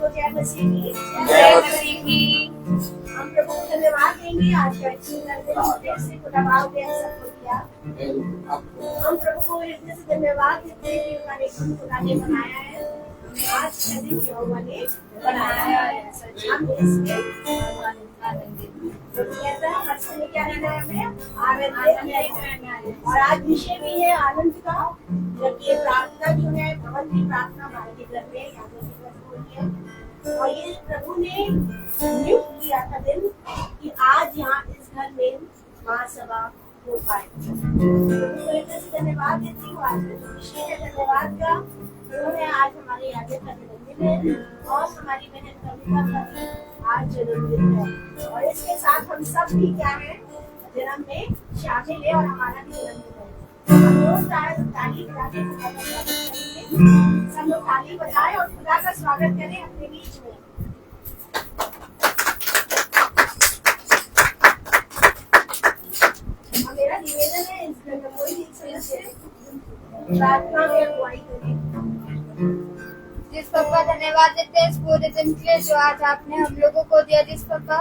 जय मसीह की। जय मसीह की। हम प्रभु को धन्यवाद देंगे आज का खुदाबाद ने सबको दिया। हम प्रभु को इतने से धन्यवाद देते हैं कि हमारे खुदा ने बनाया है, आज का दिन यहोवा ने बनाया है। हम इसमें कहता है हर समय क्या रहना है, हमें आनंद रहना है। और आज विषय भी है आनंद का, जबकि प्रार्थना जो है भगवत की प्रार्थना हमारे घर में यादों की होती है। और ये प्रभु ने नियुक्त किया था दिन कि आज यहाँ इस घर में महासभा हो पाए। धन्यवाद देती हूँ। आज विषय है धन्यवाद का। उन्होंने आज हमारे यादें का जन्मदिन है और हमारी बहन कविता का भी आज जन्मदिन है। और इसके साथ हम सब भी क्या है जन्म में शामिल है और हमारा भी जन्मदिन है। हम लोग ताली बजाते सब लोग ताली बजाएं और खुदा का स्वागत करें अपने बीच में। मेरा निवेदन है इस घर में कोई भी सदस्य प्रार्थना में अगुवाई करें। जिस पापा धन्यवाद देते हैं इस पूरे दिन के लिए जो आज आपने हम लोगों को दिया। जिस पापा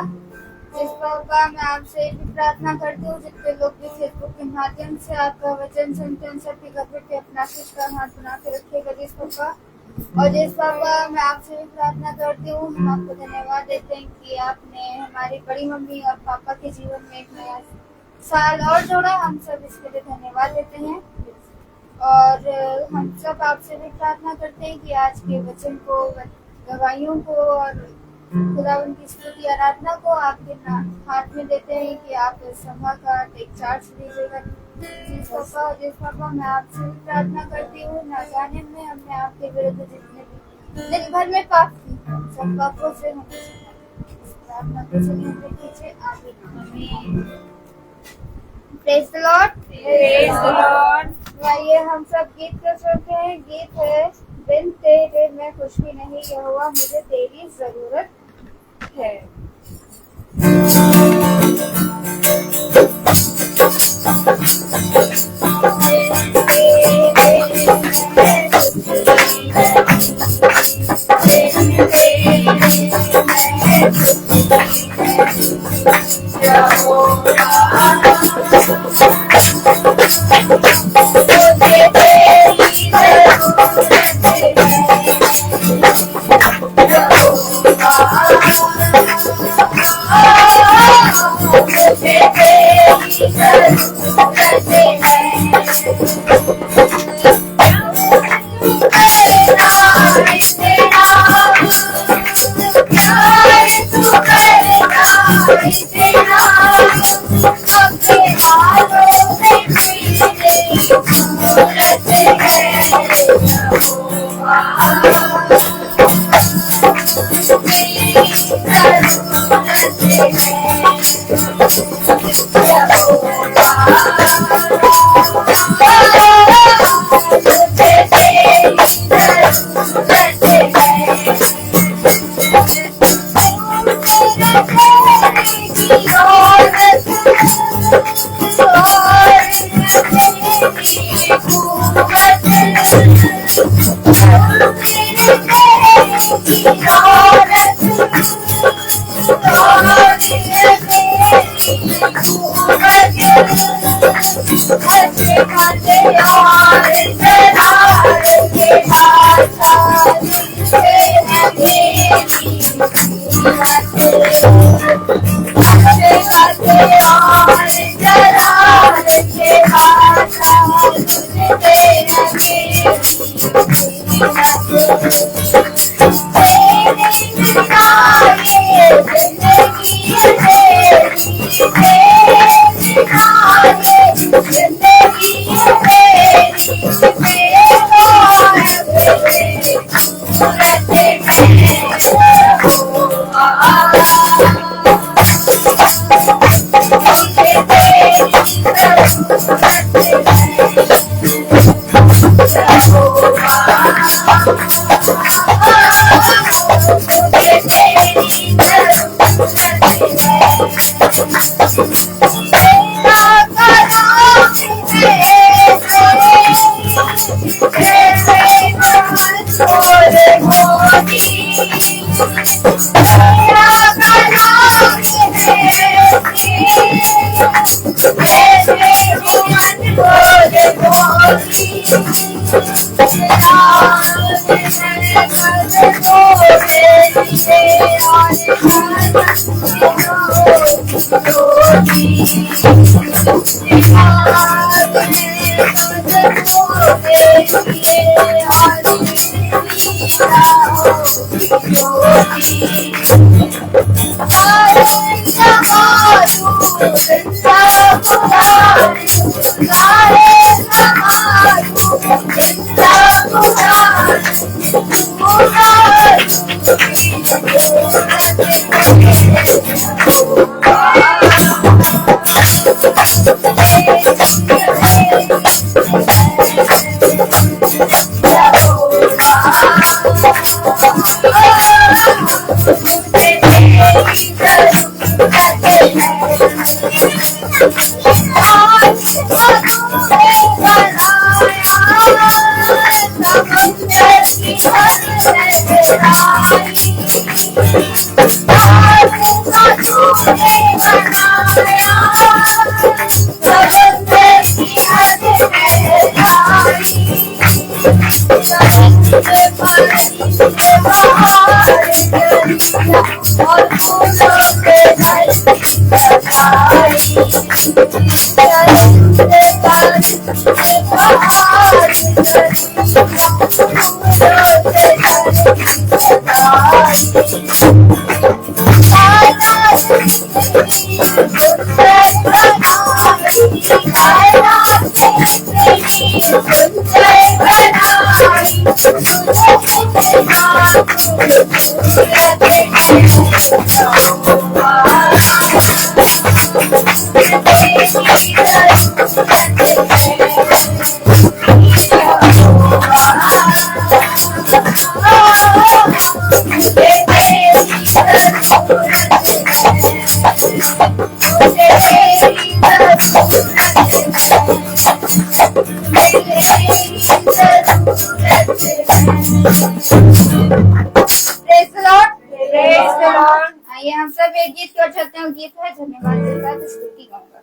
मैं आपसे भी प्रार्थना करती हूँ जितने लोग भी फेसबुक के माध्यम से आपका वचन सुनते हैं सबके घर पे अपना का हाथ बना के रखिएगा जिस पापा। और जिस पापा मैं आपसे भी प्रार्थना करती हूँ, हम आपको धन्यवाद देते हैं कि आपने हमारी बड़ी मम्मी और पापा के जीवन में एक नया साल और जोड़ा। हम सब इसके लिए धन्यवाद देते हैं। और हम सब आपसे भी प्रार्थना करते हैं कि आज के वचन को, गवाहियों को और खुदावन की स्तुति आराधना को आपके हाथ में देते हैं कि आप सभा का टेक चार्ज लीजिएगा। जिस पापा मैं आपसे भी प्रार्थना करती हूँ, ना जाने में हमने आपके विरुद्ध जितने भी दिन भर में पाप की सब पापों से हम प्रार्थना को सुनिए कीजिए। आमीन। Praise the Lord. Praise the Lord. आइए हम सब गीत कर सकते हैं। गीत है बिन तेरे मैं कुछ भी नहीं, यहोवा मुझे तेरी जरूरत है। आइए हम सब एक गीत कर सकते हैं। गीत है धन्यवाद के साथ स्तुति गाऊंगा।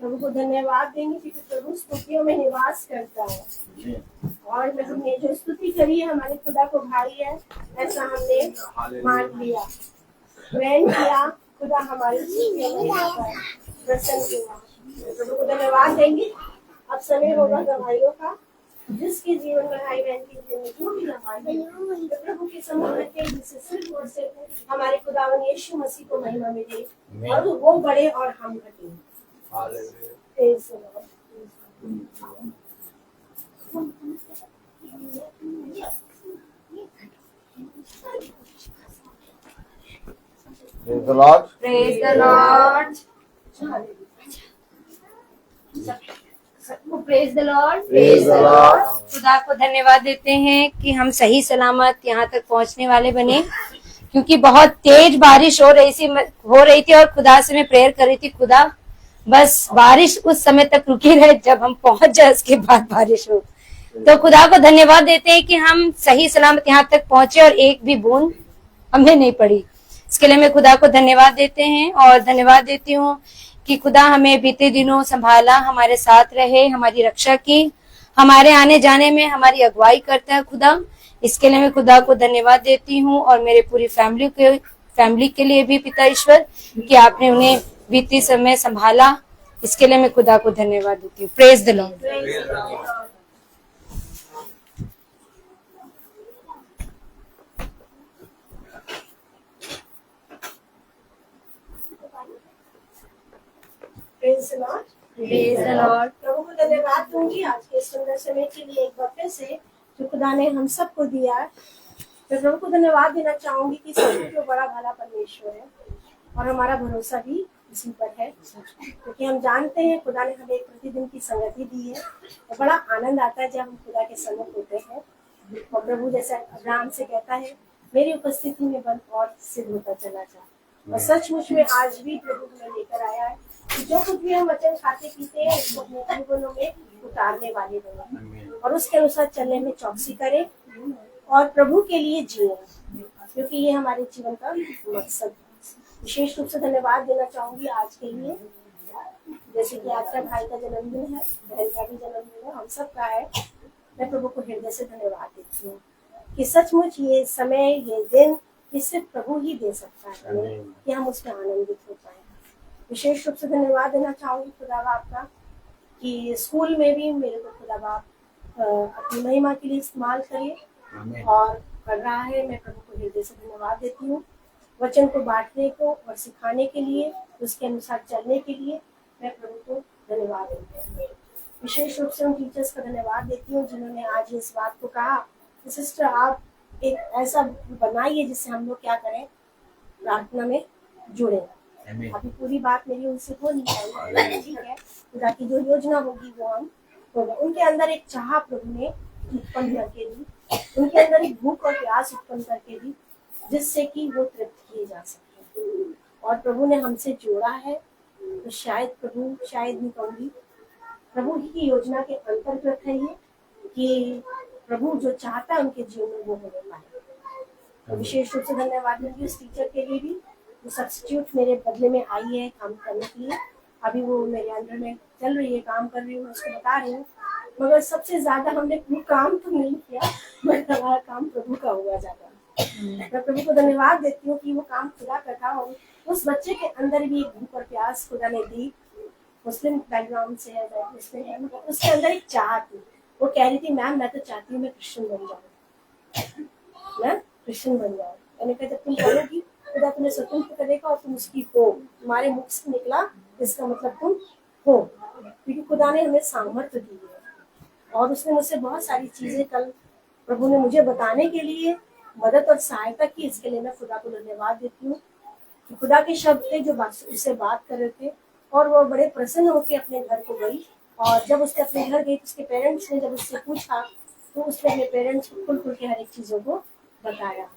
प्रभु को धन्यवाद देंगे क्योंकि प्रभु स्तुतियों में निवास करता है। और हमने जो स्तुति करी है हमारे खुदा को भाई है ऐसा हमने मान लिया, ग्रहण किया। खुदा हमारी स्तुतियों में रहता है, प्रसन्न हुआ। प्रभु को धन्यवाद देंगे। अब समय होगा गवाहियों का। जिसके जीवन में भाई बहन की जिंदगी जो भी गवाही है तो प्रभु के सम्मुख रखे, जिससे सिर्फ और सिर्फ हमारे खुदावन यीशु मसीह को महिमा मिले और वो बड़े और हम घटे। Praise the Lord. Praise the Lord. Praise the Lord. Praise the Lord. Praise the Lord. खुदा को धन्यवाद देते हैं कि हम सही सलामत यहाँ तक पहुँचने वाले बने, क्योंकि बहुत तेज बारिश हो रही थी और खुदा से मैं प्रेयर कर रही थी, खुदा बस बारिश उस समय तक रुकी रहे जब हम पहुंच जाए, उसके बाद बारिश हो। तो खुदा को धन्यवाद देते हैं कि हम सही सलामत यहाँ तक पहुंचे और एक भी बूंद हमें नहीं पड़ी। इसके लिए मैं खुदा को धन्यवाद देते हैं और धन्यवाद देती हूँ कि खुदा हमें बीते दिनों संभाला, हमारे साथ रहे, हमारी रक्षा की, हमारे आने जाने में हमारी अगुवाई करता है खुदा। इसके लिए मैं खुदा को धन्यवाद देती हूँ और मेरे पूरी फैमिली के लिए भी पिता ईश्वर कि आपने उन्हें बीते समय संभाला। इसके लिए मैं खुदा को धन्यवाद देती हूँ। Praise the Lord. Praise the Lord. Praise the Lord. प्रभु को धन्यवाद दूंगी आज के सुंदर समय के लिए, एक बार फिर से जो खुदा ने हम सबको दिया है। मैं प्रभु को धन्यवाद देना चाहूंगी कि सच जो बड़ा भला परमेश्वर है और हमारा भरोसा भी इसी पर है, क्योंकि हम जानते हैं खुदा ने हमें प्रतिदिन की संगति दी है और बड़ा आनंद आता है जब हम खुदा के सम्मुख होते हैं। और प्रभु जैसे अब्राहम से कहता है, मेरी उपस्थिति में बल और सिद्ध होता चला जा। और सचमुच में आज भी प्रभु हमें लेकर आया है कि जो कुछ भी हम वचन खाते पीते हैं उसको अपने जीवनों में उतारने वाले बने और उसके अनुसार चलने में चौकसी करें और प्रभु के लिए जिए, क्योंकि ये हमारे जीवन का मकसद। विशेष रूप से धन्यवाद देना चाहूंगी आज के लिए, जैसे कि आज का भाई का जन्मदिन है, बहन का भी जन्मदिन है, हम सब का है। मैं प्रभु को हृदय से धन्यवाद देती हूँ कि सचमुच ये समय, ये दिन, ये सिर्फ प्रभु ही दे सकता है कि हम उसमें आनंदित हो पाए। विशेष रूप से धन्यवाद देना चाहूंगी खुदा बाप का कि स्कूल में भी मेरे को खुदा बाप अपनी महिमा के लिए इस्तेमाल करे और कर रहा है। मैं प्रभु को हृदय से धन्यवाद देती हूँ वचन को बांटने को और सिखाने के लिए, उसके अनुसार चलने के लिए। मैं प्रभु को धन्यवाद देती हूँ। विशेष रूप से उन टीचर्स का धन्यवाद देती हूँ जिन्होंने आज इस बात को कहा कि सिस्टर आप एक ऐसा बनाइए जिससे हम लोग क्या करें, प्रार्थना में जुड़े। अभी पूरी बात मेरी उनसे हो नहीं पाई, ठीक है, खुदा की जो योजना होगी वो हम होगा। उनके अंदर एक चाह प्रभु ने उत्पन्न करके दी, उनके अंदर एक भूख और प्यास उत्पन्न करके दी जिससे कि वो तृप्त किए जा सके। और प्रभु ने हमसे जोड़ा है, तो शायद नहीं कहूँगी, प्रभु ही की योजना के अंतर्गत है ये कि प्रभु जो चाहता है उनके जीवन में वो होने पाए। तो विशेष रूप से धन्यवाद दूंगी उस टीचर के लिए भी, वो सब्स्टिट्यूट मेरे बदले में आई है काम करने के लिए। अभी वो मेरे अंडर में चल रही है, काम कर रही हूँ, उसको बता रही हूँ। मगर सबसे ज्यादा हमने काम तो नहीं किया, मगर हमारा काम प्रभु का हुआ ज्यादा। मैं प्रभु को धन्यवाद देती हूँ कि वो काम खुदा का था और उस बच्चे के अंदर भी एक भूख और प्यास खुदा ने दी। मुस्लिम बैकग्राउंड से है, उसके अंदर एक चाह थी। वो कह रही थी, मैम मैं तो चाहती हूँ मैं क्रिश्चियन बन जाऊँ, मैं क्रिश्चियन बन जाऊँ। मैंने कहा जब तुम बोलोगी खुदा तुम्हें स्वतंत्र करेगा और तुम उसकी हो, तुम्हारे मुख से निकला इसका मतलब तुम हो, क्योंकि खुदा ने हमें सामर्थ्य दी है। और उसने मुझसे बहुत सारी चीजें कल प्रभु ने मुझे बताने के लिए मदद और सहायता की। इसके लिए मैं खुदा को धन्यवाद देती हूँ। खुदा के शब्द थे जो उससे बात कर रहे थे और वो बड़े प्रसन्न होकर अपने घर को गई। और जब उसने अपने घर गई तो उसके पेरेंट्स ने जब उससे पूछा तो उसने अपने पेरेंट्स को खुल के हर एक चीजों को बताया।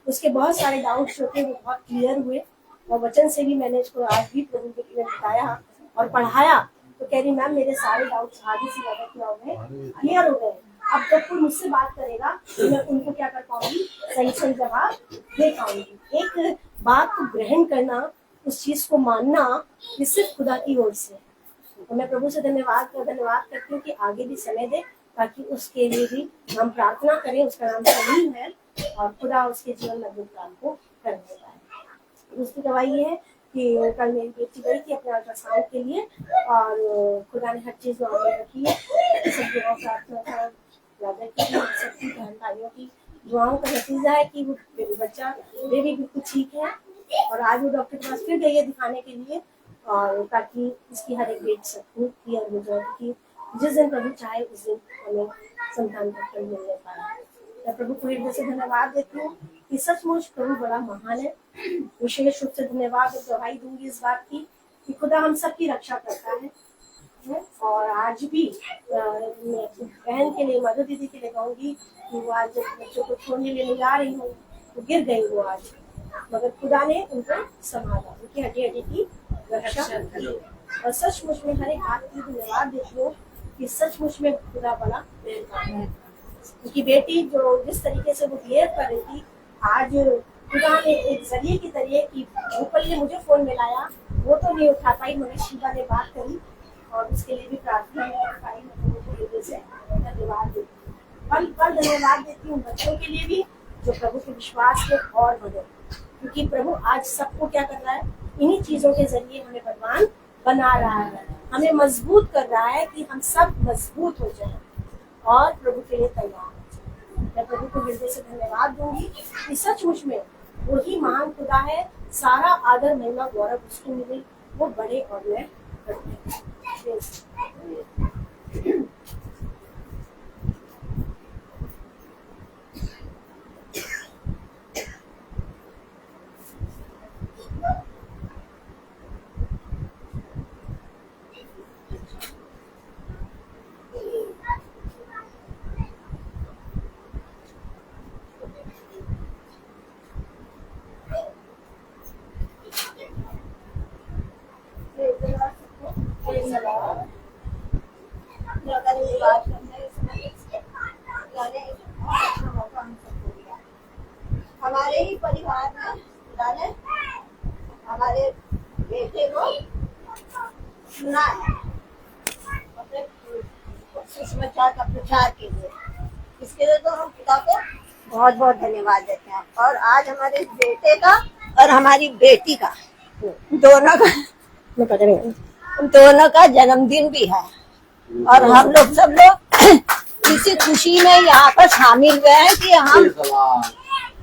उसके बहुत सारे डाउट्स जो थे वो बहुत क्लियर हुए और वचन से भी मैंने इसको आज भी प्रभु के लिए बताया और पढ़ाया। तो कह रही मैम मेरे सारे डाउट्स आगे से ज्यादा क्या हो गए, क्लियर हो गए। अब जब कोई मुझसे बात करेगा तो मैं उनको क्या कर पाऊंगी, सही सही जवाब दे पाऊंगी। एक बात को ग्रहण करना, उस चीज को मानना, ये सिर्फ खुदा की ओर से। और मैं प्रभु से धन्यवाद करती हूँ कि आगे भी समय दे, ताकि उसके लिए भी हम प्रार्थना करें। उसका नाम सलीम है और खुदा उसके जीवन में अद्भुत काम को करने पाए। दूसरी गवाही ये है कि कल मेरी बेटी गई थी अपने अल्ट्रासाउंड के लिए और खुदा ने हर चीज नॉर्मल रखी है। सब दुआओं प्रार्थना का वादा की, सबकी बहन भाइयों की दुआओं का नतीजा है कि वो बेबी बिल्कुल ठीक है। और आज वो डॉक्टर के पास फिर गई है दिखाने के लिए, और ताकि इसकी हर एक डेट सब क्लियर हो जाए कि जिस दिन प्रभु चाहे उस दिन हमें संतान का मिलने पाए। मैं प्रभु को हृदय से धन्यवाद देती हूँ कि सचमुच प्रभु बड़ा महान है। विशेष रूप से धन्यवाद और गवाही दूंगी इस बात की कि खुदा हम सबकी रक्षा करता है। और आज भी मैं अपनी बहन के लिए, मधु दीदी के लिए कहूँगी कि वो आज जब बच्चों को छोड़ने लेने जा रही हूँ तो गिर गई वो आज, मगर खुदा ने उनको संभाला, उनकी हड्डी की रक्षा की। और सचमुच में हर एक बात की धन्यवाद देती हूँ कि सचमुच में खुदा बड़ा मेहरबान है। उनकी बेटी जो जिस तरीके से वो बिहेव कर रही थी, आज खुदा ने एक जरिए की तरीके की ऊपर ने मुझे फोन मिलाया, वो तो नहीं उठा पाई, मगर शिवा ने बात करी और उसके लिए भी प्रार्थना नहीं कर पाई। मैं प्रभु को हृदय से धन्यवाद देती हूँ। पल पल धन्यवाद देती हूँ बच्चों के लिए भी जो प्रभु के विश्वास में और बढ़े, क्योंकि प्रभु आज सबको क्या कर रहा है, इन्हीं चीजों के जरिए हमें बलवान बना रहा है, हमें मजबूत कर रहा है कि हम सब मजबूत हो जाएं और प्रभु के लिए तैयार हो जाएं। मैं प्रभु को हृदय से धन्यवाद दूंगी कि सचमुच में वही महान खुदा है, सारा आदर महिमा गौरव उसको मिले, वो बड़े और मैं हमारे ही परिवार में खुदा ने हमारे बेटे को सुना है अपने सुसमाचार का प्रचार के लिए। इसके लिए तो हम खुदा को बहुत बहुत धन्यवाद देते हैं। और आज हमारे बेटे का और हमारी बेटी का दोनों का जन्मदिन भी है, और हम लोग सब लोग इसी खुशी में यहाँ पर शामिल हुए हैं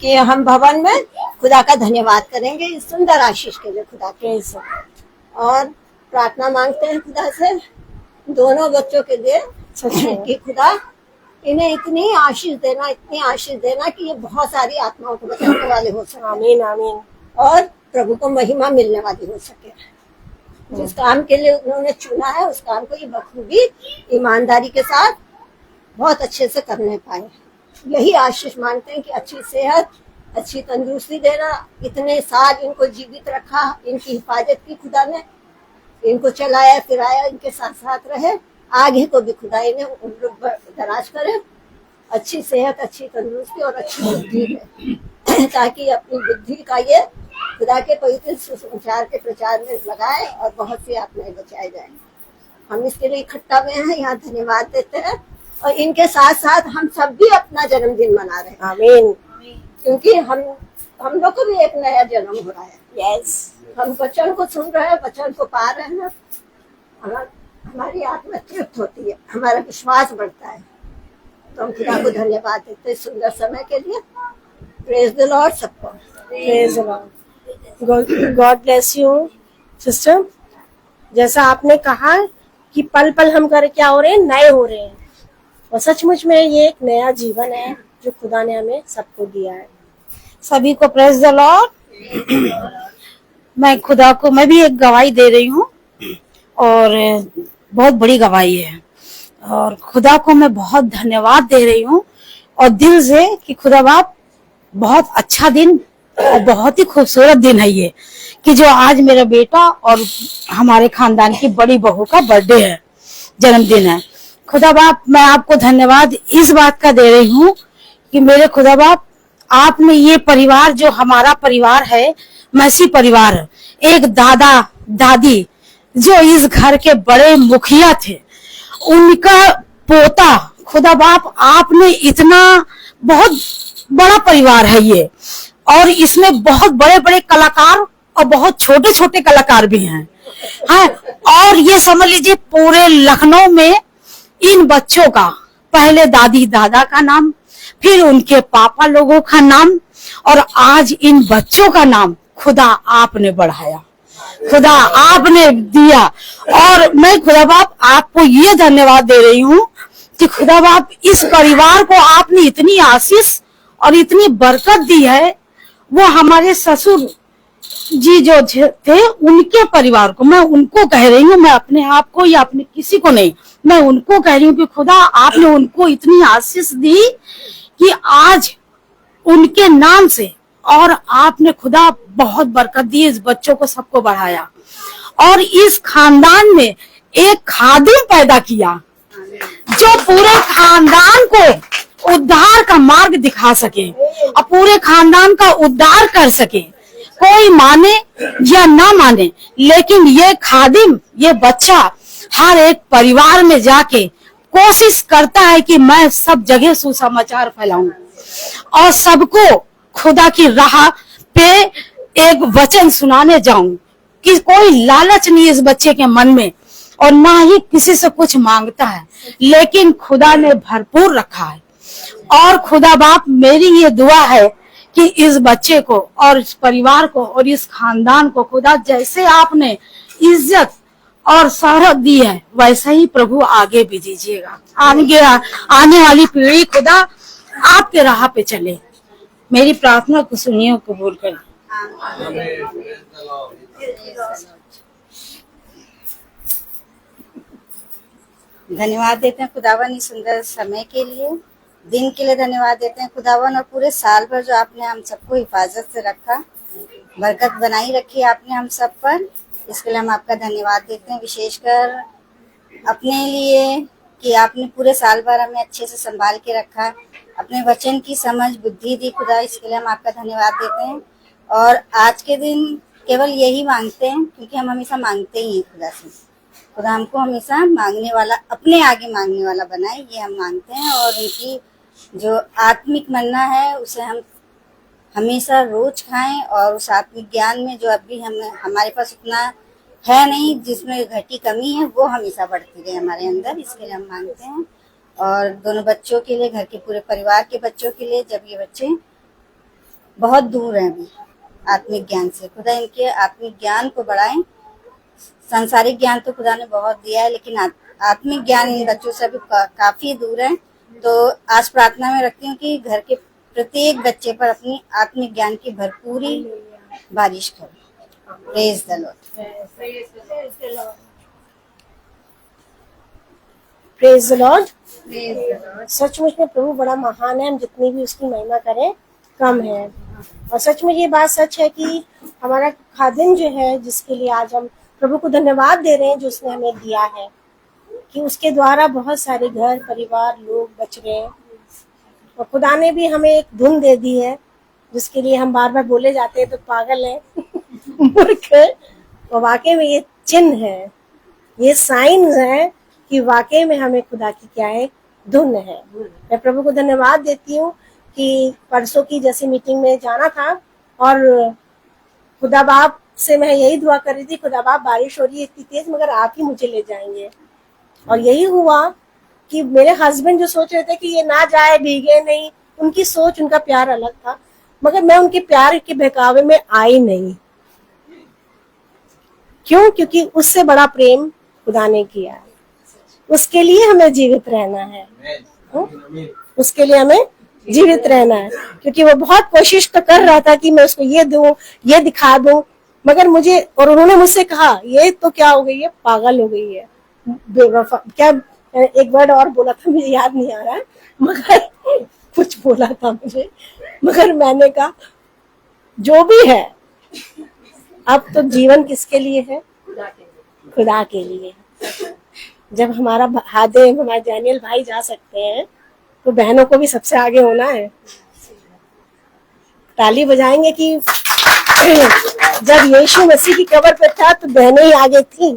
कि हम भवन में खुदा का धन्यवाद करेंगे इस सुंदर आशीष के लिए खुदा के। और प्रार्थना मांगते हैं खुदा से दोनों बच्चों के लिए कि खुदा इन्हें इतनी आशीष देना कि ये बहुत सारी आत्माओं को बचाने वाले हो सके। आमीन आमीन। और प्रभु को महिमा मिलने वाली हो सके। जिस काम के लिए उन्होंने चुना है उस काम को ये बखूबी ईमानदारी के साथ बहुत अच्छे से करने पाए। यही आशीष मांगते हैं कि अच्छी सेहत, अच्छी तंदुरुस्ती देना, इतने साल इनको जीवित रखा, इनकी हिफाजत की खुदा ने, इनको चलाया फिराया, इनके साथ साथ रहे, आगे को भी खुदा इन्हें उम्र दराज करे, अच्छी सेहत, अच्छी तंदुरुस्ती और अच्छी बुद्धि है, ताकि अपनी बुद्धि का ये खुदा के पवित्र सुसमाचार के प्रचार में लगाए और बहुत सी आत्माएं बचाई जाए। हम इसके लिए इकट्ठा हुए हैं, यहाँ धन्यवाद देते हैं। और इनके साथ साथ हम सब भी अपना जन्मदिन मना रहे हैं। आमीन। क्योंकि हम लोग को भी एक नया जन्म हो रहा है। यस, हम वचन को सुन रहे हैं, वचन को पा रहे हैं, हमारी आत्मा तृप्त होती है, हमारा विश्वास बढ़ता है। तो हम खुदा को धन्यवाद देते हैं सुंदर समय के लिए। प्रेज द लॉर्ड सबको। Praise the Lord. God bless you sister. जैसा आपने कहा कि पल पल हम कर क्या हो रहे हैं, नए हो रहे हैं, और सचमुच में ये एक नया जीवन है जो खुदा ने हमें सबको दिया है। सभी को प्रेज द लॉर्ड। मैं भी एक गवाही दे रही हूँ और बहुत बड़ी गवाही है, और खुदा को मैं बहुत धन्यवाद दे रही हूँ और दिल से कि खुदा बाप बहुत अच्छा दिन और बहुत ही खूबसूरत दिन है ये, कि जो आज मेरा बेटा और हमारे खानदान की बड़ी बहू का बर्थडे है, जन्मदिन है। खुदा बाप मैं आपको धन्यवाद इस बात का दे रही हूँ कि मेरे खुदा बाप आपने ये परिवार जो हमारा परिवार है, मैसी परिवार, एक दादा दादी जो इस घर के बड़े मुखिया थे, उनका पोता, खुदा बाप आपने इतना बहुत बड़ा परिवार है ये, और इसमें बहुत बड़े बड़े कलाकार और बहुत छोटे छोटे कलाकार भी हैं। हाँ, और ये समझ लीजिए पूरे लखनऊ में इन बच्चों का पहले दादी दादा का नाम, फिर उनके पापा लोगों का नाम, और आज इन बच्चों का नाम खुदा आपने बढ़ाया, खुदा आपने दिया। और मैं खुदा बाप आपको ये धन्यवाद दे रही हूँ कि खुदा बाप इस परिवार को आपने इतनी आशीष और इतनी बरकत दी है। वो हमारे ससुर जी जो थे, उनके परिवार को, मैं उनको कह रही हूँ, मैं अपने आप को या अपने किसी को नहीं, मैं उनको कह रही हूँ कि खुदा आपने उनको इतनी आशीष दी कि आज उनके नाम से, और आपने खुदा बहुत बरकत दी, इस बच्चों को सबको बढ़ाया, और इस खानदान में एक खादिम पैदा किया जो पूरे खानदान को उद्धार का मार्ग दिखा सके और पूरे खानदान का उद्धार कर सके। कोई माने या ना माने, लेकिन ये खादिम, ये बच्चा हर एक परिवार में जाके कोशिश करता है कि मैं सब जगह सुसमाचार फैलाऊं और सबको खुदा की राह पे एक वचन सुनाने जाऊं, कि कोई लालच नहीं इस बच्चे के मन में और ना ही किसी से कुछ मांगता है, लेकिन खुदा ने भरपूर रखा है। और खुदा बाप, मेरी ये दुआ है कि इस बच्चे को और इस परिवार को और इस खानदान को खुदा जैसे आपने इज्जत और शोहरत दी है, वैसे ही प्रभु आगे भी दीजिएगा। आने वाली पीढ़ी खुदा आपके राह पे चले। मेरी प्रार्थना को सुनिए, कबूल करें। धन्यवाद देते हैं खुदावन इस सुंदर समय के लिए, दिन के लिए धन्यवाद देते हैं खुदावन, और पूरे साल भर जो आपने हम सबको हिफाजत से रखा, बरकत बनाई रखी आपने हम सब पर, इसके लिए हम आपका धन्यवाद देते हैं। विशेषकर अपने लिए कि आपने पूरे साल भर हमें अच्छे से संभाल के रखा, अपने वचन की समझ बुद्धि दी खुदा, इसके लिए हम आपका धन्यवाद देते हैं। और आज के दिन केवल यही मांगते हैं, क्योंकि हम हमेशा मांगते ही हैं खुदा से, खुदा हमको हमेशा मांगने वाला, अपने आगे मांगने वाला बनाए, ये हम मांगते हैं। और उनकी जो आत्मिक मन्ना है उसे हम हमेशा रोज खाएं, और उस आत्मिक ज्ञान में जो अभी हमारे पास उतना है नहीं, जिसमें घटी कमी है, वो हमेशा बढ़ती रहे हमारे अंदर, इसके लिए हम मांगते हैं। और दोनों बच्चों के लिए, घर के पूरे परिवार के बच्चों के लिए, जब ये बच्चे बहुत दूर हैं अभी आत्मिक ज्ञान से, खुदा इनके आत्मिक ज्ञान को बढ़ाएं। सांसारिक ज्ञान तो खुदा ने बहुत दिया है, लेकिन आत्मिक ज्ञान इन बच्चों से अभी काफी दूर है। तो आज प्रार्थना में रखती हूँ कि घर के प्रत्येक बच्चे पर अपनी आत्मिक ज्ञान की भरपूरी बारिश करो। Praise the Lord. Praise the Lord. सचमुच में प्रभु बड़ा महान है, हम जितनी भी उसकी महिमा करें कम है। और सचमुच ये बात सच है कि हमारा खादिम जो है, जिसके लिए आज हम प्रभु को धन्यवाद दे रहे हैं, जो उसने हमें दिया है, कि उसके द्वारा बहुत सारे घर परिवार लोग बच रहे हैं। और खुदा ने भी हमें एक धुन दे दी है, जिसके लिए हम बार बार बोले जाते हैं तो पागल है, मूर्ख है। और वाकई में ये चिन्ह है, ये साइन है कि वाकई में हमें खुदा की क्या है, धुन है। मैं प्रभु को धन्यवाद देती हूँ कि परसों की जैसी मीटिंग में जाना था, और खुदा बाप से मैं यही दुआ कर रही थी, खुदा बाप बारिश हो रही है इतनी तेज, मगर आप ही मुझे ले जाएंगे। और यही हुआ कि मेरे हस्बैंड जो सोच रहे थे कि ये ना जाए, भीगे नहीं, उनकी सोच, उनका प्यार अलग था, मगर मैं उनके प्यार के बहकावे में आई नहीं। क्यों? क्योंकि उससे बड़ा प्रेम खुदा ने किया है। उसके लिए हमें जीवित रहना है, उसके लिए हमें जीवित रहना है। क्योंकि वो बहुत कोशिश तो कर रहा था कि मैं उसको ये दूं, ये दिखा दूं, मगर मुझे, और उन्होंने मुझसे कहा ये तो क्या हो गई है, पागल हो गई है, बेवफा, क्या एक वर्ड और बोला था, मुझे याद नहीं आ रहा है, मगर कुछ बोला था मुझे, मगर मैंने कहा जो भी है, अब तो जीवन किसके लिए है? खुदा के लिए। जब हमारा हादिम, हमारे डैनियल भाई जा सकते हैं, तो बहनों को भी सबसे आगे होना है। ताली बजाएंगे कि जब यीशु मसीह की कब्र पे था तो बहनें ही आगे थी।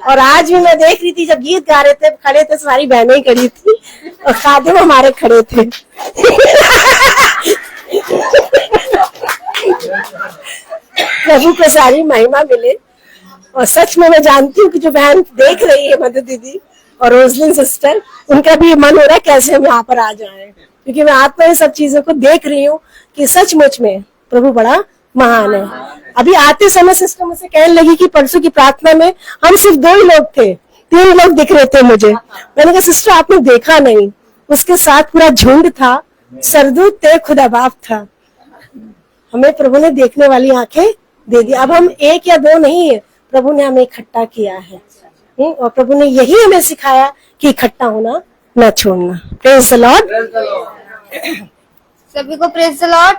और आज भी मैं देख रही थी जब गीत गा रहे थे खड़े थे सारी बहनें ही खड़ी थी और खादिम हमारे खड़े थे। प्रभु को सारी महिमा मिले। और सच में मैं जानती हूँ कि जो बहन देख रही है मधु दीदी और रोजलिन सिस्टर, उनका भी मन हो रहा है कैसे हम यहाँ पर आ जाएं, क्योंकि मैं आत्मा में सब चीजों को देख रही हूँ कि सचमुच में प्रभु बड़ा महान है। अभी आते समय सिस्टर मुझसे कहने लगी कि परसों की प्रार्थना में हम सिर्फ 2 ही लोग थे, 3 लोग दिख रहे थे मुझे। मैंने कहा सिस्टर आपने देखा नहीं, उसके साथ पूरा झुंड था, सरदूत थे, खुदा बाप था। हमें प्रभु ने देखने वाली आंखें दे दी। अब हम 1 या 2 नहीं है, प्रभु ने हमें इकट्ठा किया है। और प्रभु ने यही हमें सिखाया कि इकट्ठा होना न छोड़ना। Praise the Lord. सभी को प्रेज द लॉर्ड।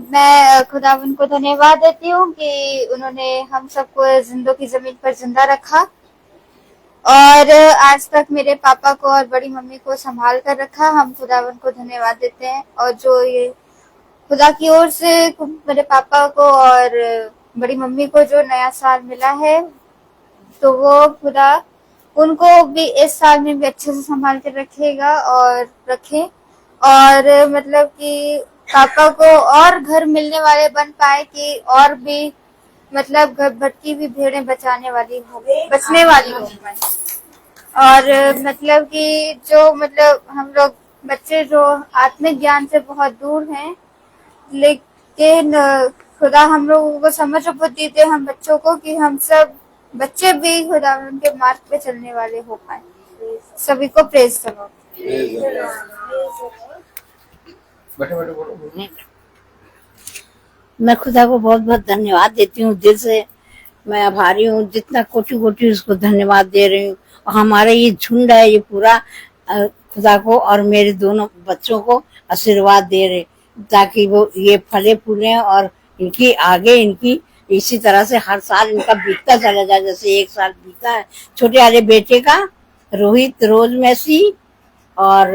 मैं खुदावन को धन्यवाद देती हूँ कि उन्होंने हम सबको जिंदों की जमीन पर जिंदा रखा और आज तक मेरे पापा को और बड़ी मम्मी को संभाल कर रखा। हम खुदावन को धन्यवाद देते हैं। और जो ये खुदा की ओर से मेरे पापा को और बड़ी मम्मी को जो नया साल मिला है, तो वो खुदा उनको भी इस साल में भी अच्छे से संभाल कर रखेगा और रखे। और मतलब कि पापा को और घर मिलने वाले बन पाए कि और भी मतलब घर भटकी हुई भेड़ें बचने वाली हो। और मतलब कि जो मतलब हम लोग बच्चे जो आत्मिक ज्ञान से बहुत दूर हैं, लेकिन खुदा हम लोगों को समझ और बुद्धि दे हम बच्चों को कि हम सब बच्चे भी खुदा उनके मार्ग पे चलने वाले हो पाए। सभी को प्रेज करो। मैं खुदा को बहुत बहुत धन्यवाद देती हूँ, दिल से मैं आभारी हूँ। जितना कोटि कोटि उसको धन्यवाद दे रही हूँ। और हमारा ये झुंड है, ये पूरा खुदा को और मेरे दोनों बच्चों को आशीर्वाद दे रहे, ताकि वो ये फले फूले और इनकी आगे इनकी इसी तरह से हर साल इनका बीतता चला जाए। जैसे 1 साल बीता है छोटे वाले बेटे का, रोहित रोज मैसी, और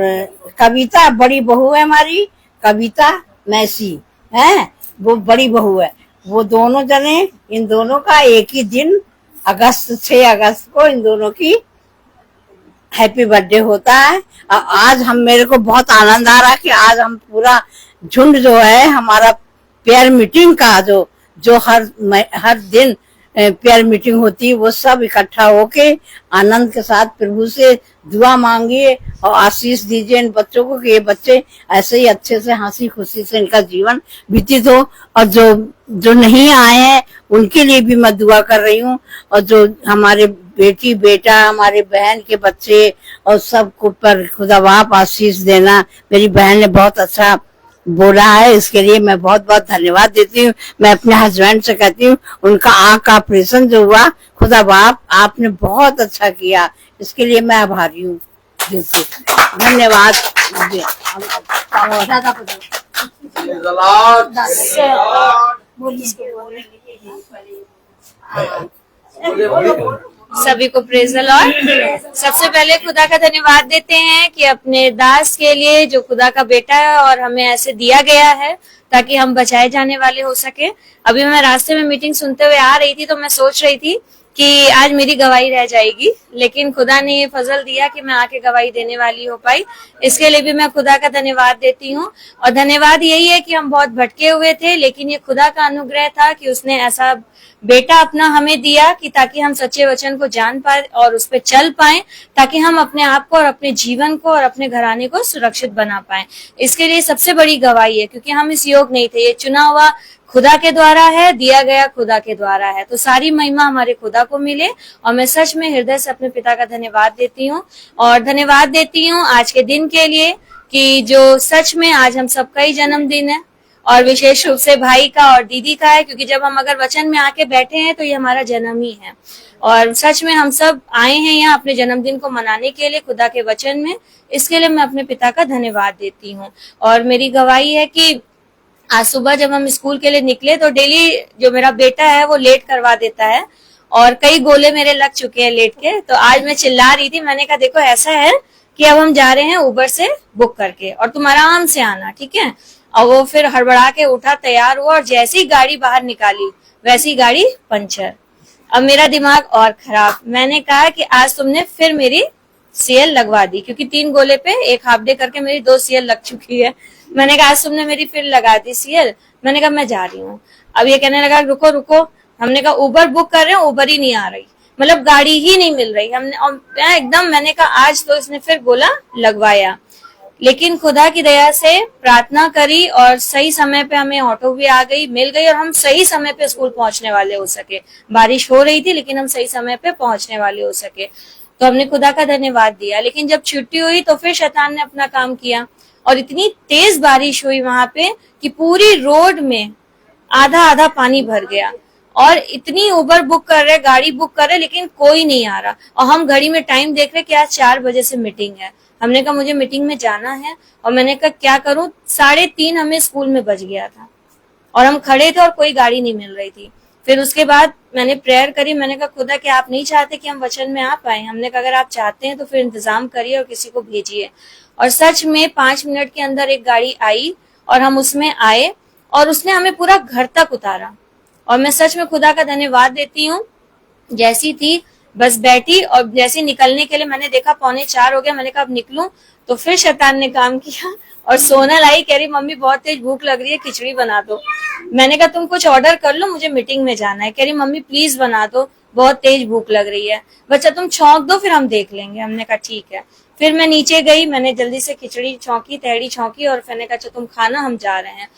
कविता बड़ी बहू है हमारी, कविता मैसी है, वो बड़ी बहू है। वो दोनों जने, इन दोनों का एक ही दिन 6 अगस्त को इन दोनों की हैप्पी बर्थडे होता है। और आज हम मेरे को बहुत आनंद आ रहा है कि आज हम पूरा झुंड जो है हमारा पेयर मीटिंग का जो हर दिन पेयर मीटिंग होती है, वो सब इकट्ठा होके आनंद के साथ प्रभु से दुआ मांगिए और आशीष दीजिए इन बच्चों को कि ये बच्चे ऐसे ही अच्छे से हंसी खुशी से इनका जीवन व्यतीत हो। और जो नहीं आए हैं उनके लिए भी मैं दुआ कर रही हूँ। और जो हमारे बेटी बेटा, हमारे बहन के बच्चे और सबको पर खुदा बाप आशीष देना। मेरी बहन ने बहुत अच्छा बोला है, इसके लिए मैं बहुत बहुत धन्यवाद देती हूँ। मैं अपने हस्बैंड से कहती हूँ, उनका आँख का ऑपरेशन जो हुआ, खुदा बाप आपने बहुत अच्छा किया, इसके लिए मैं आभारी हूँ। धन्यवाद। सभी को प्रेज द लॉर्ड। सबसे पहले खुदा का धन्यवाद देते हैं कि अपने दास के लिए जो खुदा का बेटा है और हमें ऐसे दिया गया है ताकि हम बचाए जाने वाले हो सके। अभी मैं रास्ते में मीटिंग सुनते हुए आ रही थी तो मैं सोच रही थी कि आज मेरी गवाही रह जाएगी, लेकिन खुदा ने ये फजल दिया कि मैं आके गवाही देने वाली हो पाई। इसके लिए भी मैं खुदा का धन्यवाद देती हूँ। और धन्यवाद यही है कि हम बहुत भटके हुए थे, लेकिन ये खुदा का अनुग्रह था कि उसने ऐसा बेटा अपना हमें दिया कि ताकि हम सच्चे वचन को जान पाए और उस पर चल पाए, ताकि हम अपने आप को और अपने जीवन को और अपने घराने को सुरक्षित बना पाए। इसके लिए सबसे बड़ी गवाही है, क्योंकि हम इस योग नहीं थे, ये चुना हुआ खुदा के द्वारा है, दिया गया खुदा के द्वारा है। तो सारी महिमा हमारे खुदा को मिले। और मैं सच में हृदय से अपने पिता का धन्यवाद देती हूँ और धन्यवाद देती हूँ आज के दिन के लिए कि जो सच में आज हम सबका ही जन्मदिन है और विशेष रूप से भाई का और दीदी का है, क्योंकि जब हम अगर वचन में आके बैठे हैं तो ये हमारा जन्म ही है। और सच में हम सब आए हैं यहाँ अपने जन्मदिन को मनाने के लिए खुदा के वचन में। इसके लिए मैं अपने पिता का धन्यवाद देती हूँ। और मेरी गवाही है कि आज सुबह जब हम स्कूल के लिए निकले तो डेली जो मेरा बेटा है वो लेट करवा देता है और कई गोले मेरे लग चुके हैं लेट के। तो आज मैं चिल्ला रही थी, मैंने कहा देखो ऐसा है कि अब हम जा रहे हैं उबर से बुक करके और तुम आराम से आना, ठीक है। और वो फिर हड़बड़ा के उठा, तैयार हुआ और जैसे ही गाड़ी बाहर निकाली वैसी ही गाड़ी पंचर। अब मेरा दिमाग और खराब। मैंने कहा कि आज तुमने फिर मेरी सीएल लगवा दी, क्योंकि 3 गोले पे 1 हाफ डे करके मेरी 2 सीएल लग चुकी है। मैंने कहा आज तुमने मेरी फिर लगा दी सीएल। मैंने कहा मैं जा रही हूँ। अब ये कहने लगा रुको रुको। हमने कहा उबर बुक कर रहे हैं, उबर ही नहीं आ रही, मतलब गाड़ी ही नहीं मिल रही। हमने और एकदम मैंने कहा आज तो इसने फिर गोला लगवाया। लेकिन खुदा की दया से प्रार्थना करी और सही समय पे हमें ऑटो भी आ गई, मिल गई और हम सही समय पे स्कूल पहुंचने वाले हो सके। बारिश हो रही थी लेकिन हम सही समय पे पहुंचने वाले हो सके, तो हमने खुदा का धन्यवाद दिया। लेकिन जब छुट्टी हुई तो फिर शैतान ने अपना काम किया और इतनी तेज बारिश हुई वहां पे कि पूरी रोड में आधा आधा पानी भर गया। और इतनी उबर बुक कर रहे, गाड़ी बुक कर रहे, लेकिन कोई नहीं आ रहा। और हम घड़ी में टाइम देख रहे कि आज 4 बजे से मीटिंग है। हमने कहा मुझे मीटिंग में जाना है। और मैंने कहा क्या करूं, 3:30 हमें स्कूल में बज गया था और हम खड़े थे और कोई गाड़ी नहीं मिल रही थी। फिर उसके बाद मैंने प्रेयर करी। मैंने कहा खुदा कि आप नहीं चाहते कि हम वचन में आ पाए। हमने कहा अगर आप चाहते हैं तो फिर इंतजाम करिए और किसी को भेजिए। और सच में 5 मिनट के अंदर एक गाड़ी आई और हम उसमें आए और उसने हमें पूरा घर तक उतारा। और मैं सच में खुदा का धन्यवाद देती हूँ। जैसी थी बस बैठी और जैसे निकलने के लिए मैंने देखा 3:45 हो गया। मैंने कहा अब निकलूं, तो फिर शैतान ने काम किया और सोनल आई, कह रही मम्मी बहुत तेज भूख लग रही है, खिचड़ी बना दो। मैंने कहा तुम कुछ ऑर्डर कर लो, मुझे मीटिंग में जाना है। कह रही मम्मी प्लीज बना दो, बहुत तेज भूख लग रही है। बच्चा तुम छौंक दो फिर हम देख लेंगे। हमने कहा ठीक है। फिर मैं नीचे गई, मैंने जल्दी से खिचड़ी छौंकी, तहड़ी छौंकी और मैंने कहा तुम खाना, हम जा रहे हैं।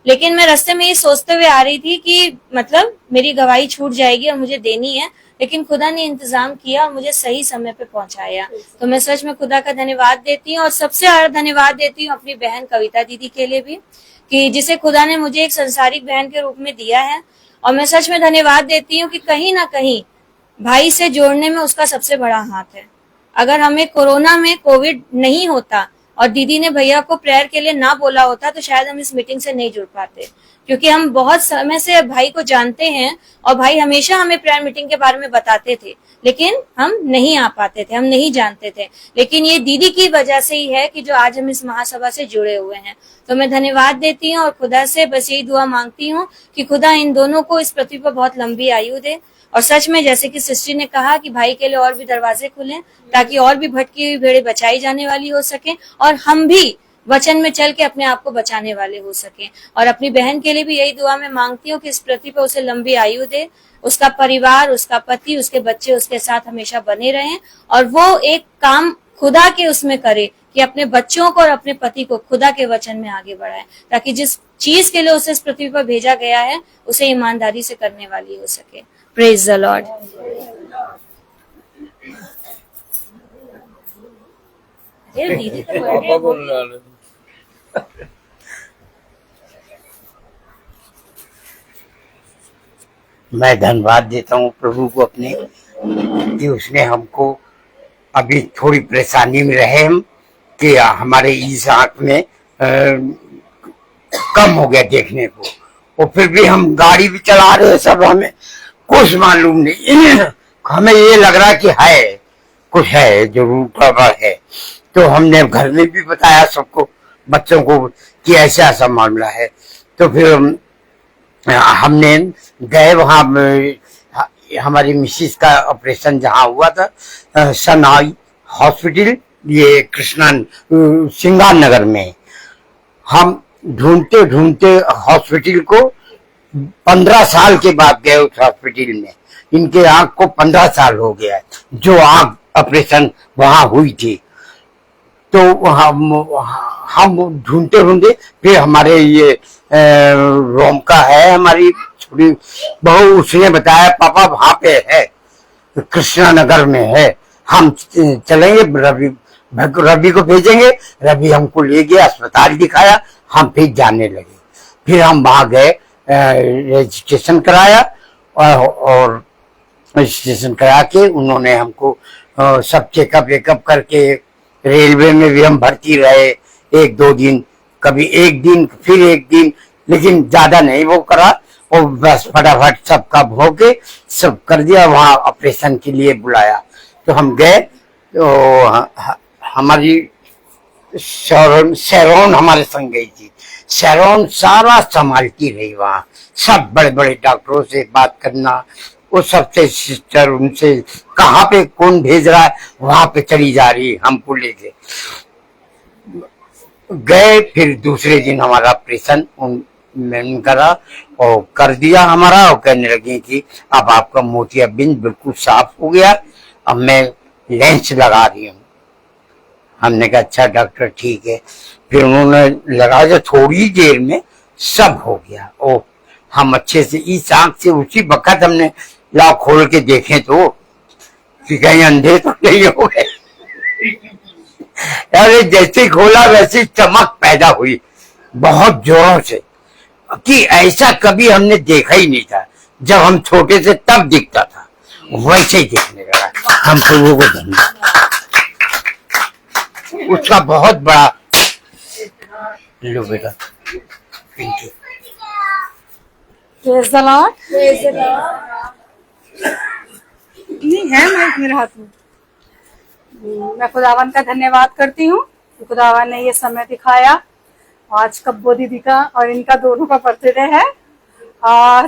लेकिन मैं रास्ते में ये सोचते हुए आ रही थी कि मतलब मेरी गवाही छूट जाएगी और मुझे देनी है, लेकिन खुदा ने इंतजाम किया और मुझे सही समय पे पहुंचाया। तो मैं सच में खुदा का धन्यवाद देती हूँ। और सबसे ज्यादा धन्यवाद देती हूँ अपनी बहन कविता दीदी के लिए भी, कि जिसे खुदा ने मुझे एक संसारिक बहन के रूप में दिया है। और मैं सच में धन्यवाद देती हूँ कि कहीं ना कहीं भाई से जोड़ने में उसका सबसे बड़ा हाथ है। अगर हमें कोरोना में कोविड नहीं होता और दीदी ने भैया को प्रेयर के लिए ना बोला होता तो शायद हम इस मीटिंग से नहीं जुड़ पाते, क्योंकि हम बहुत समय से भाई को जानते हैं और भाई हमेशा हमें प्रेयर मीटिंग के बारे में बताते थे, लेकिन हम नहीं आ पाते थे, हम नहीं जानते थे। लेकिन ये दीदी की वजह से ही है कि जो आज हम इस महासभा से जुड़े हुए हैं। तो मैं धन्यवाद देती हूँ और खुदा से बस यही दुआ मांगती हूँ कि खुदा इन दोनों को इस पृथ्वी पर बहुत लंबी आयु दे। और सच में जैसे कि सिस्टर ने कहा कि भाई के लिए और भी दरवाजे खुलें ताकि और भी भटकी हुई भेड़ें बचाई जाने वाली हो सके और हम भी वचन में चल के अपने आप को बचाने वाले हो सके। और अपनी बहन के लिए भी यही दुआ मैं मांगती हूँ कि इस पृथ्वी पर उसे लंबी आयु दे, उसका परिवार, उसका पति, उसके बच्चे उसके साथ हमेशा बने रहें और वो एक काम खुदा के उसमें करे कि अपने बच्चों को और अपने पति को खुदा के वचन में आगे बढ़ाए, ताकि जिस चीज के लिए उसे इस पृथ्वी पर भेजा गया है उसे ईमानदारी से करने वाली हो सके। Praise the Lord. दीदी तो मैं धन्यवाद देता हूँ प्रभु को अपने कि उसने हमको अभी थोड़ी परेशानी में रहे हम कि हमारे इस आंख में कम हो गया देखने को, और फिर भी हम गाड़ी भी चला रहे हैं, सब हमें कुछ मालूम नहीं। हमें ये लग रहा कि है कुछ है, जरूर गड़बड़ है। तो हमने घर में भी बताया सबको, बच्चों को कि ऐसा ऐसा मामला है। तो फिर हमने गए वहाँ, हमारी मिसिस का ऑपरेशन जहाँ हुआ था सनाई हॉस्पिटल, ये कृष्णा सिंगार नगर में। हम ढूंढते ढूंढते हॉस्पिटल को 15 साल के बाद गए उस हॉस्पिटल में। इनके आंख को 15 साल हो गया है जो आंख ऑपरेशन वहां हुई थी। तो हम ढूंढते ढूंढते फिर हमारे ये रोम का है, हमारी छोटी बहू, उसने बताया पापा वहां पे है, कृष्णा नगर में है, हम चलेंगे, रवि को भेजेंगे। रवि हमको ले गया, अस्पताल दिखाया, हम फिर जाने लगे। फिर हम वहां गए, रजिस्ट्रेशन कराया और रजिस्ट्रेशन करा के उन्होंने हमको सब चेकअप वेकअप करके, रेलवे में भी हम भर्ती रहे 1-2 दिन, कभी 1 दिन फिर 1 दिन, लेकिन ज्यादा नहीं वो करा और बस फटाफट सब कब हो के सब कर दिया। वहाँ ऑपरेशन के लिए बुलाया तो हम गए। तो हमारी शैरोन हमारे संग गई थी। शैरोन सारा संभालती रही वहाँ, सब बड़े बड़े डॉक्टरों से बात करना, वो सबसे सिस्टर उनसे कहाँ पे कौन भेज रहा है वहां पे चली जा रही, हमको लेके गए। फिर दूसरे दिन हमारा ऑपरेशन मैंने करा और कर दिया हमारा, और कहने लगी कि अब आपका मोतियाबिंद बिल्कुल साफ हो गया, अब मैं लेंस लगा रही हूँ। हमने कहा अच्छा डॉक्टर ठीक है। फिर उन्होंने लगाया, थोड़ी देर में सब हो गया। ओ हम अच्छे से इस आंख से उसी वक्त हमने ला खोल के देखे तो कि कहीं अंधे तो नहीं हो गए। अरे जैसे खोला वैसे चमक पैदा हुई बहुत जोरों से, कि ऐसा कभी हमने देखा ही नहीं था। जब हम छोटे से तब दिखता था, वैसे ही दिखने लगा। हम प्रभु को धन्यवाद, उसका बहुत बड़ा। लो बेटा, thank you. Praise the Lord. नहीं है माइक मेरे हाथ में। मैं खुदावन का धन्यवाद करती हूँ कि खुदावन ने ये समय दिखाया। आज कब्बो दीदी का और इनका दोनों का बर्थडे है, और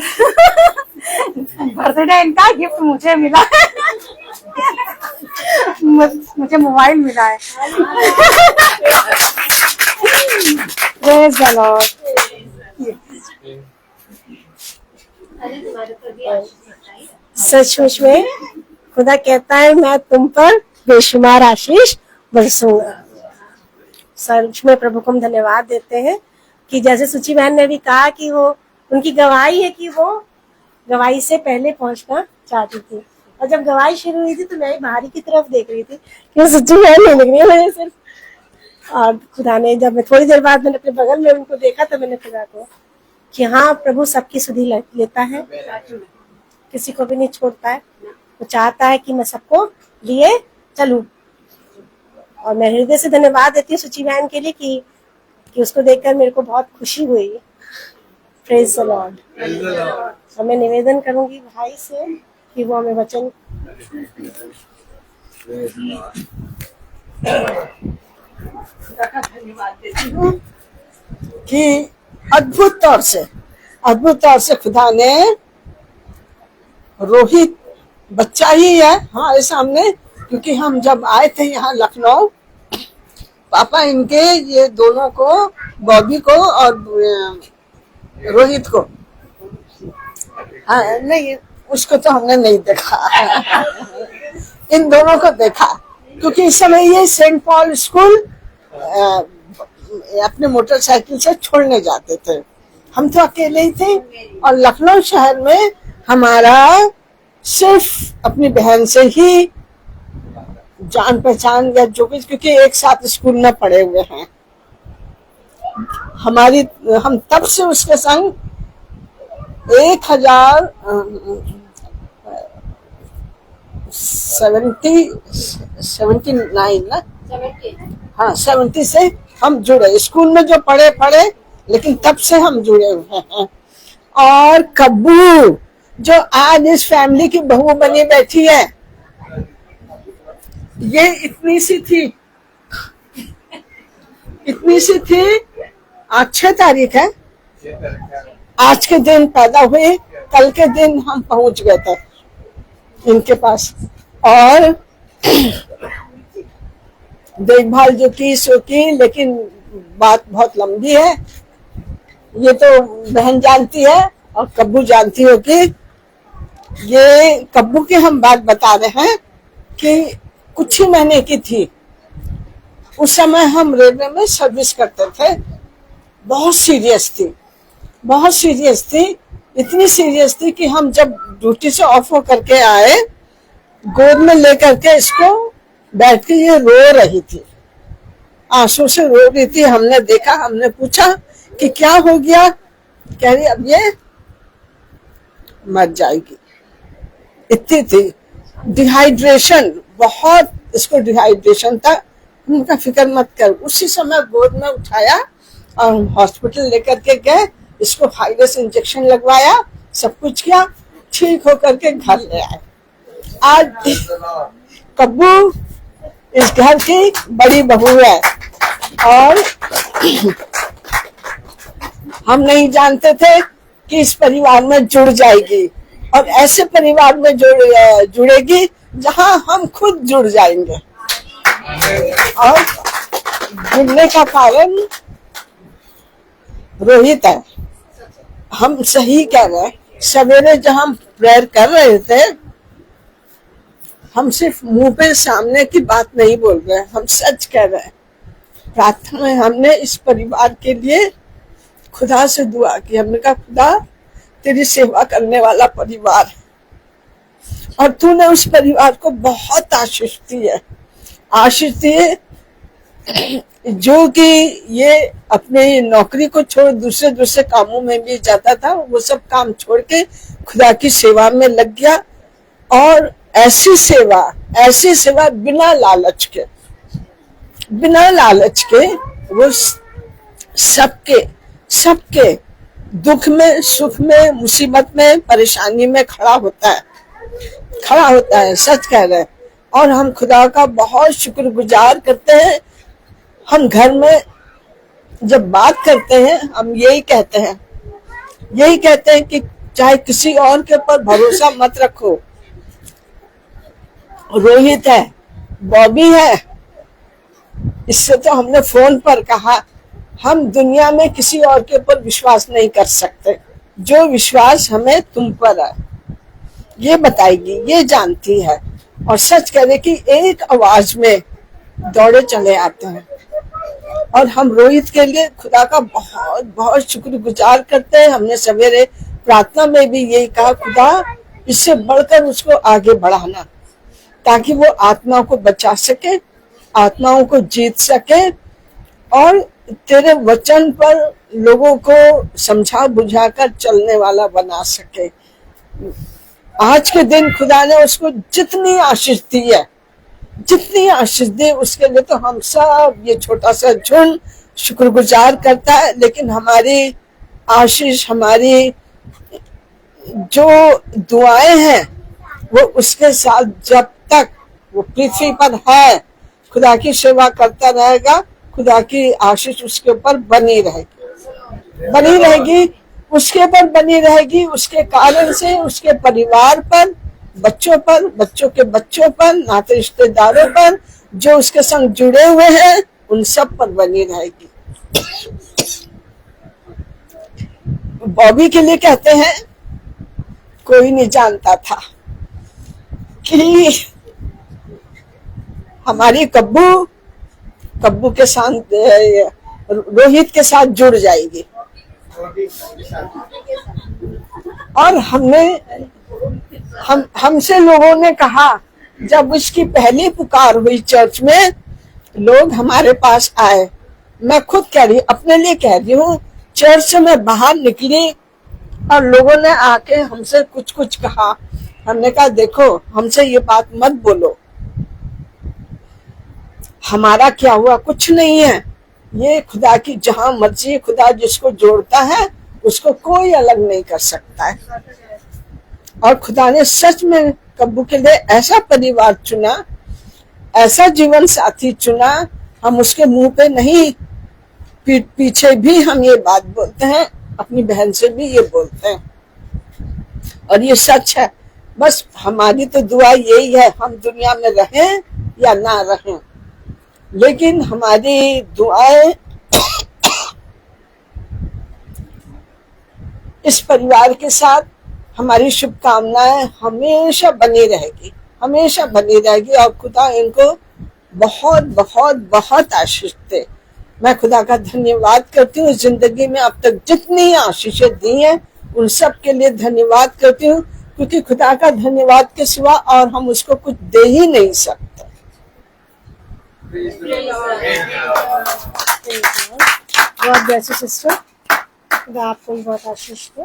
बर्थडे इनका गिफ्ट मुझे मिला है। मुझे मोबाइल मिला है। Praise the Lord. सचमुच में खुदा कहता है मैं तुम पर बेशुमार आशीष बरसूंगा। सच में प्रभु को हम धन्यवाद देते हैं कि जैसे सुची बहन ने भी कहा कि वो उनकी गवाही है कि वो गवाही से पहले पहुंचना चाहती थी, और जब गवाही शुरू हुई थी तो मैं बाहरी की तरफ देख रही थी कि सुची बहन नहीं लग रही है मैंने सिर्फ। और खुदा ने जब मैं थोड़ी देर बाद मैंने अपने बगल में उनको देखा तो मैंने खुदा को कि हाँ प्रभु सबकी सुधि लेता है, किसी को भी नहीं छोड़ता है। वो चाहता है कि मैं सबको लिए चलूं। और मैं हृदय से धन्यवाद देती हूँ सुची बहन के लिए कि उसको देखकर मेरे को बहुत खुशी हुई। Praise the Lord. और मैं निवेदन करूंगी भाई से कि वो हमें वचन धन्यवाद देती हूँ कि अद्भुत तौर से खुदा ने रोहित बच्चा ही है हमारे सामने, क्योंकि हम जब आए थे यहाँ लखनऊ, पापा इनके ये दोनों को, बॉबी को और रोहित को, हाँ नहीं उसको तो हमने नहीं देखा, इन दोनों को देखा, क्योंकि इस समय ये सेंट पॉल स्कूल अपने मोटरसाइकिल से छोड़ने जाते थे। हम तो अकेले ही थे, और लखनऊ शहर में हमारा सिर्फ अपनी बहन से ही जान पहचान या जो कुछ, क्योंकि एक साथ स्कूल में पढ़े हुए हैं। हम तब से उसके संग 1979 ना, हाँ 70 से हम जुड़े, स्कूल में जो पढ़े लेकिन तब से हम जुड़े हुए हैं। और कब्बू जो आज इस फैमिली की बहू बनी बैठी है, ये इतनी सी थी। आज 6 तारीख है, आज के दिन पैदा हुए, कल के दिन हम पहुंच गए थे इनके पास, और देखभाल जो की सो की, लेकिन बात बहुत लंबी है। ये तो बहन जानती है और कब्बू जानती हो कि ये कब्बू की हम बात बता रहे हैं कि कुछ ही महीने की थी। उस समय हम रेलवे में सर्विस करते थे। बहुत सीरियस थी, इतनी सीरियस थी कि हम जब ड्यूटी से ऑफ हो करके आए, गोद में लेकर के इसको बैठ के ये रो रही थी, आंसू से रो रही थी। हमने देखा, हमने पूछा कि क्या हो गया, कह रही अब ये मर जाएगी। इतनी थी, डिहाइड्रेशन, बहुत इसको डिहाइड्रेशन था। उनका फिक्र मत कर। उसी समय गोद में उठाया और हॉस्पिटल लेकर के गए, इसको हाईड्रेस इंजेक्शन लगवाया, सब कुछ किया, ठीक होकर के घर ले आए। आज कब्बू इस घर की बड़ी बहू है और हम नहीं जानते थे कि इस परिवार में जुड़ जाएगी और ऐसे परिवार में जुड़ेगी जहां हम खुद जुड़ जाएंगे। और जुड़ने का कारण रोहित है। हम सही कह रहे हैं, सवेरे जब हम प्रेयर कर रहे थे, हम सिर्फ मुंह पे सामने की बात नहीं बोल रहे, हम सच कह रहे हैं। प्रार्थना में हमने इस परिवार के लिए खुदा से दुआ की। हमने कहा खुदा तेरी सेवा करने वाला परिवार है और तूने उस परिवार को बहुत आशीष दी है, आशीष दिए जो कि ये अपने नौकरी को छोड़ दूसरे कामों में भी जाता था, वो सब काम छोड़ के खुदा की सेवा में लग गया। और ऐसी सेवा बिना लालच के वो सबके दुख में, सुख में, मुसीबत में, परेशानी में खड़ा होता है। सच कह रहे हैं। और हम खुदा का बहुत शुक्रगुजार करते हैं। हम घर में जब बात करते हैं हम यही कहते हैं कि चाहे किसी और के ऊपर भरोसा मत रखो। रोहित है, बॉबी है, इससे तो हमने फोन पर कहा हम दुनिया में किसी और के ऊपर विश्वास नहीं कर सकते। जो विश्वास हमें तुम पर है ये बताएगी, ये जानती है। और सच कह रहे कि एक आवाज में दौड़े चले आते हैं। और हम रोहित के लिए खुदा का बहुत बहुत शुक्रगुजार करते हैं। हमने सवेरे प्रार्थना में भी यही कहा, खुदा इससे बढ़कर उसको आगे बढ़ाना ताकि वो आत्माओं को बचा सके, आत्माओं को जीत सके और तेरे वचन पर लोगों को समझा बुझाकर चलने वाला बना सके। आज के दिन खुदा ने उसको जितनी आशीष दी उसके लिए तो हम सब ये छोटा सा झुंड शुक्रगुजार करता है। लेकिन हमारी आशीष, हमारी जो दुआएं हैं वो उसके साथ जब तक वो पृथ्वी पर है खुदा की सेवा करता रहेगा। खुदा की आशीष उसके ऊपर बनी रहेगी, उसके ऊपर बनी रहेगी। उसके कारण से उसके परिवार पर, बच्चों पर, बच्चों के बच्चों पर, नाते रिश्तेदारों पर, जो उसके संग जुड़े हुए हैं उन सब पर बनी रहेगी। बॉबी के लिए कहते हैं, कोई नहीं जानता था कि हमारी कब्बू के साथ रोहित के साथ जुड़ जाएगी। और हमसे लोगों ने कहा, जब उसकी पहली पुकार हुई चर्च में, लोग हमारे पास आए। मैं खुद कह रही, अपने लिए कह रही हूँ, चर्च से मैं बाहर निकली और लोगों ने आके हमसे कुछ कहा। हमने कहा देखो, हमसे ये बात मत बोलो, हमारा क्या हुआ, कुछ नहीं है। ये खुदा की जहां मर्जी, खुदा जिसको जोड़ता है उसको कोई अलग नहीं कर सकता है। और खुदा ने सच में कब्बू के लिए ऐसा परिवार चुना, ऐसा जीवन साथी चुना। हम उसके मुंह पे नहीं, पीछे भी हम ये बात बोलते हैं, अपनी बहन से भी ये बोलते हैं और ये सच है। बस हमारी तो दुआ यही है, हम दुनिया में रहें या ना रहें, लेकिन हमारी दुआएं इस परिवार के साथ, हमारी शुभकामनाएं हमेशा बनी रहेगी और खुदा इनको बहुत बहुत बहुत आशीष दे। मैं खुदा का धन्यवाद करती हूँ। जिंदगी में अब तक जितनी आशीषें दी हैं उन सब के लिए धन्यवाद करती हूँ, क्योंकि खुदा का धन्यवाद के सिवा और हम उसको कुछ दे ही नहीं सकते। गॉड ब्लेस यू सिस्टर, खुदा आपको बहुत आशीष दे।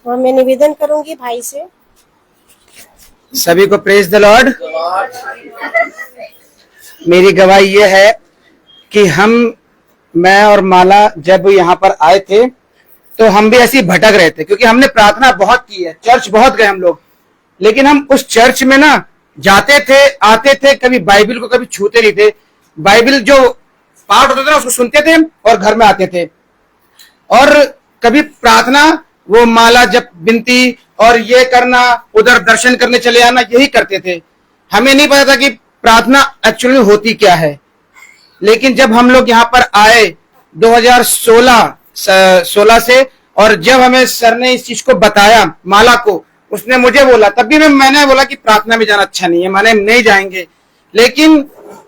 और मैं निवेदन करूंगी भाई से। सभी को प्रेज द लॉर्ड। मेरी गवाही ये है कि मैं और माला जब यहाँ पर आए थे तो हम भी ऐसे ही भटक रहे थे, क्योंकि हमने प्रार्थना बहुत की है, चर्च बहुत गए हम लोग, लेकिन हम उस चर्च में ना जाते थे, आते थे, कभी बाइबल को कभी छूते नहीं थे। बाइबल जो पाठ होता था ना उसको सुनते थे और घर में आते थे। और कभी प्रार्थना, वो माला जप विनती और ये करना, उधर दर्शन करने चले आना, यही करते थे। हमें नहीं पता था कि प्रार्थना एक्चुअली होती क्या है। लेकिन जब हम लोग यहाँ पर आए 2016 से, और जब हमें सर ने इस चीज को बताया, माला को, उसने मुझे बोला, तब भी मैंने बोला कि प्रार्थना में जाना अच्छा नहीं है, माने नहीं जाएंगे। लेकिन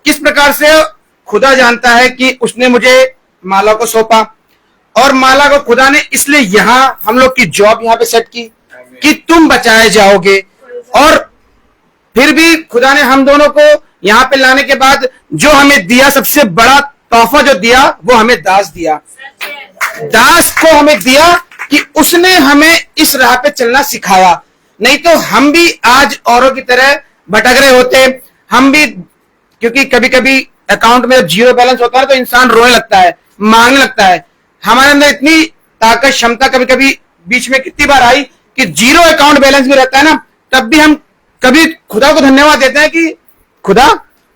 किस प्रकार से खुदा जानता है कि उसने मुझे माला को सौंपा, और माला को खुदा ने इसलिए यहाँ हम लोग की जॉब यहाँ पे सेट की कि तुम बचाए जाओगे। और फिर भी खुदा ने हम दोनों को यहाँ पे लाने के बाद जो हमें दिया, सबसे बड़ा तोहफा जो दिया, वो हमें दास दिया। दास को हमें दिया कि उसने हमें इस राह पे चलना सिखाया। नहीं तो हम भी आज औरों की तरह भटक रहे होते। हम भी, क्योंकि कभी कभी अकाउंट में जीरो बैलेंस होता है तो इंसान रोने लगता है, मांगने लगता है। हमारे अंदर इतनी ताकत, क्षमता कभी कभी बीच में कितनी बार आई कि जीरो अकाउंट बैलेंस भी रहता है ना, तब भी हम कभी खुदा को धन्यवाद देते हैं कि खुदा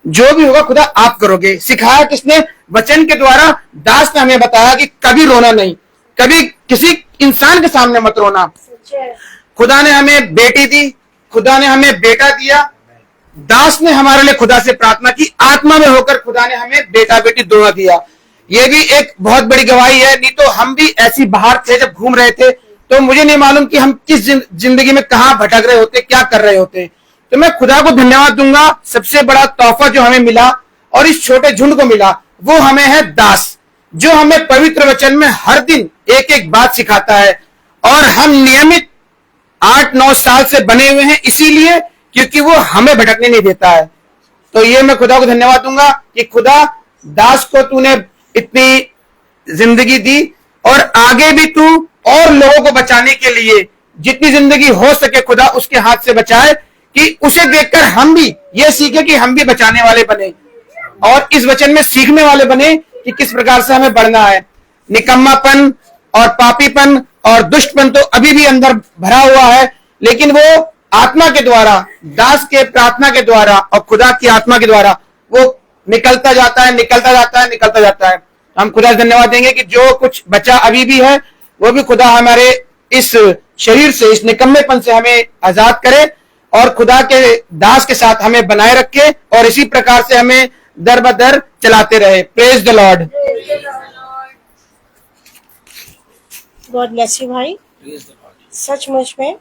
जो भी होगा खुदा आप करोगे। सिखाया किसने? वचन के द्वारा दास ने हमें बताया कि कभी रोना नहीं, कभी किसी इंसान के सामने मत रोना। खुदा ने हमें बेटी दी, खुदा ने हमें बेटा दिया। दास ने हमारे लिए खुदा से प्रार्थना की, आत्मा में होकर खुदा ने हमें बेटा बेटी दोनों दिया। ये भी एक बहुत बड़ी गवाही है। नहीं तो हम भी ऐसी बाहर थे, जब घूम रहे थे तो मुझे नहीं मालूम कि हम किस जिंदगी में कहां भटक रहे होते, क्या कर रहे होते। तो मैं खुदा को धन्यवाद दूंगा। सबसे बड़ा तोहफा जो हमें मिला और इस छोटे झुंड को मिला, वो हमें है दास, जो हमें पवित्र वचन में हर दिन एक एक बात सिखाता है। और हम नियमित 8-9 साल से बने हुए हैं, इसीलिए क्योंकि वो हमें भटकने नहीं देता है। तो ये मैं खुदा को धन्यवाद दूंगा कि खुदा, दास को तूने इतनी जिंदगी दी, और आगे भी तू और लोगों को बचाने के लिए जितनी जिंदगी हो सके खुदा उसके हाथ से बचाए, कि उसे देखकर हम भी ये सीखे कि हम भी बचाने वाले बने, और इस वचन में सीखने वाले बने कि किस प्रकार से हमें बढ़ना है। निकम्मापन और पापीपन और दुष्टपन तो अभी भी अंदर भरा हुआ है, लेकिन वो आत्मा के द्वारा, दास के प्रार्थना के द्वारा और खुदा की आत्मा के द्वारा वो निकलता जाता है, निकलता जाता है, निकलता जाता है। हम खुदा धन्यवाद देंगे कि जो कुछ बचा अभी भी है, वो भी खुदा हमारे इस शरीर से, इस निकम्मेपन से हमें आजाद करे, और खुदा के दास के साथ हमें बनाए रखे, और इसी प्रकार से हमें दर बदर चलाते रहे। Praise the Lord. God bless you भाई। सचमुच में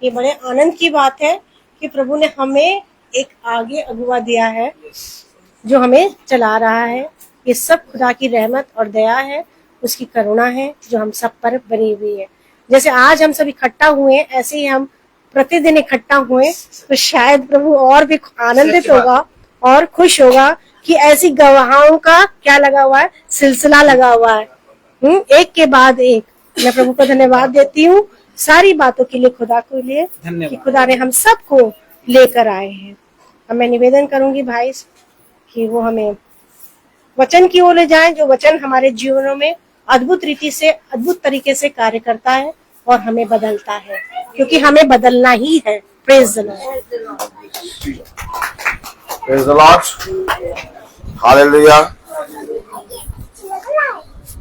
ये बड़े आनंद की बात है कि प्रभु ने हमें एक आगे अगुवा दिया है जो हमें चला रहा है। ये सब खुदा की रहमत और दया है, उसकी करुणा है जो हम सब पर बनी हुई है। जैसे आज हम सब इकट्ठा हुए, ऐसे ही हम प्रतिदिन इकट्ठा हुए, तो शायद प्रभु और भी आनंदित होगा और खुश होगा कि ऐसी गवाहों का क्या लगा हुआ है, सिलसिला लगा हुआ है, एक के बाद एक। मैं प्रभु को धन्यवाद देती हूँ सारी बातों के लिए, खुदा को लिए कि खुदा ने हम सबको लेकर आए हैं। अब मैं निवेदन करूंगी भाई कि वो हमें वचन की ओर ले जाएं, जो वचन हमारे जीवनों में अद्भुत रीति से, अद्भुत तरीके से कार्य करता है और हमें बदलता है, क्योंकि हमें बदलना ही है। Praise the Lord. Praise the Lord. Hallelujah.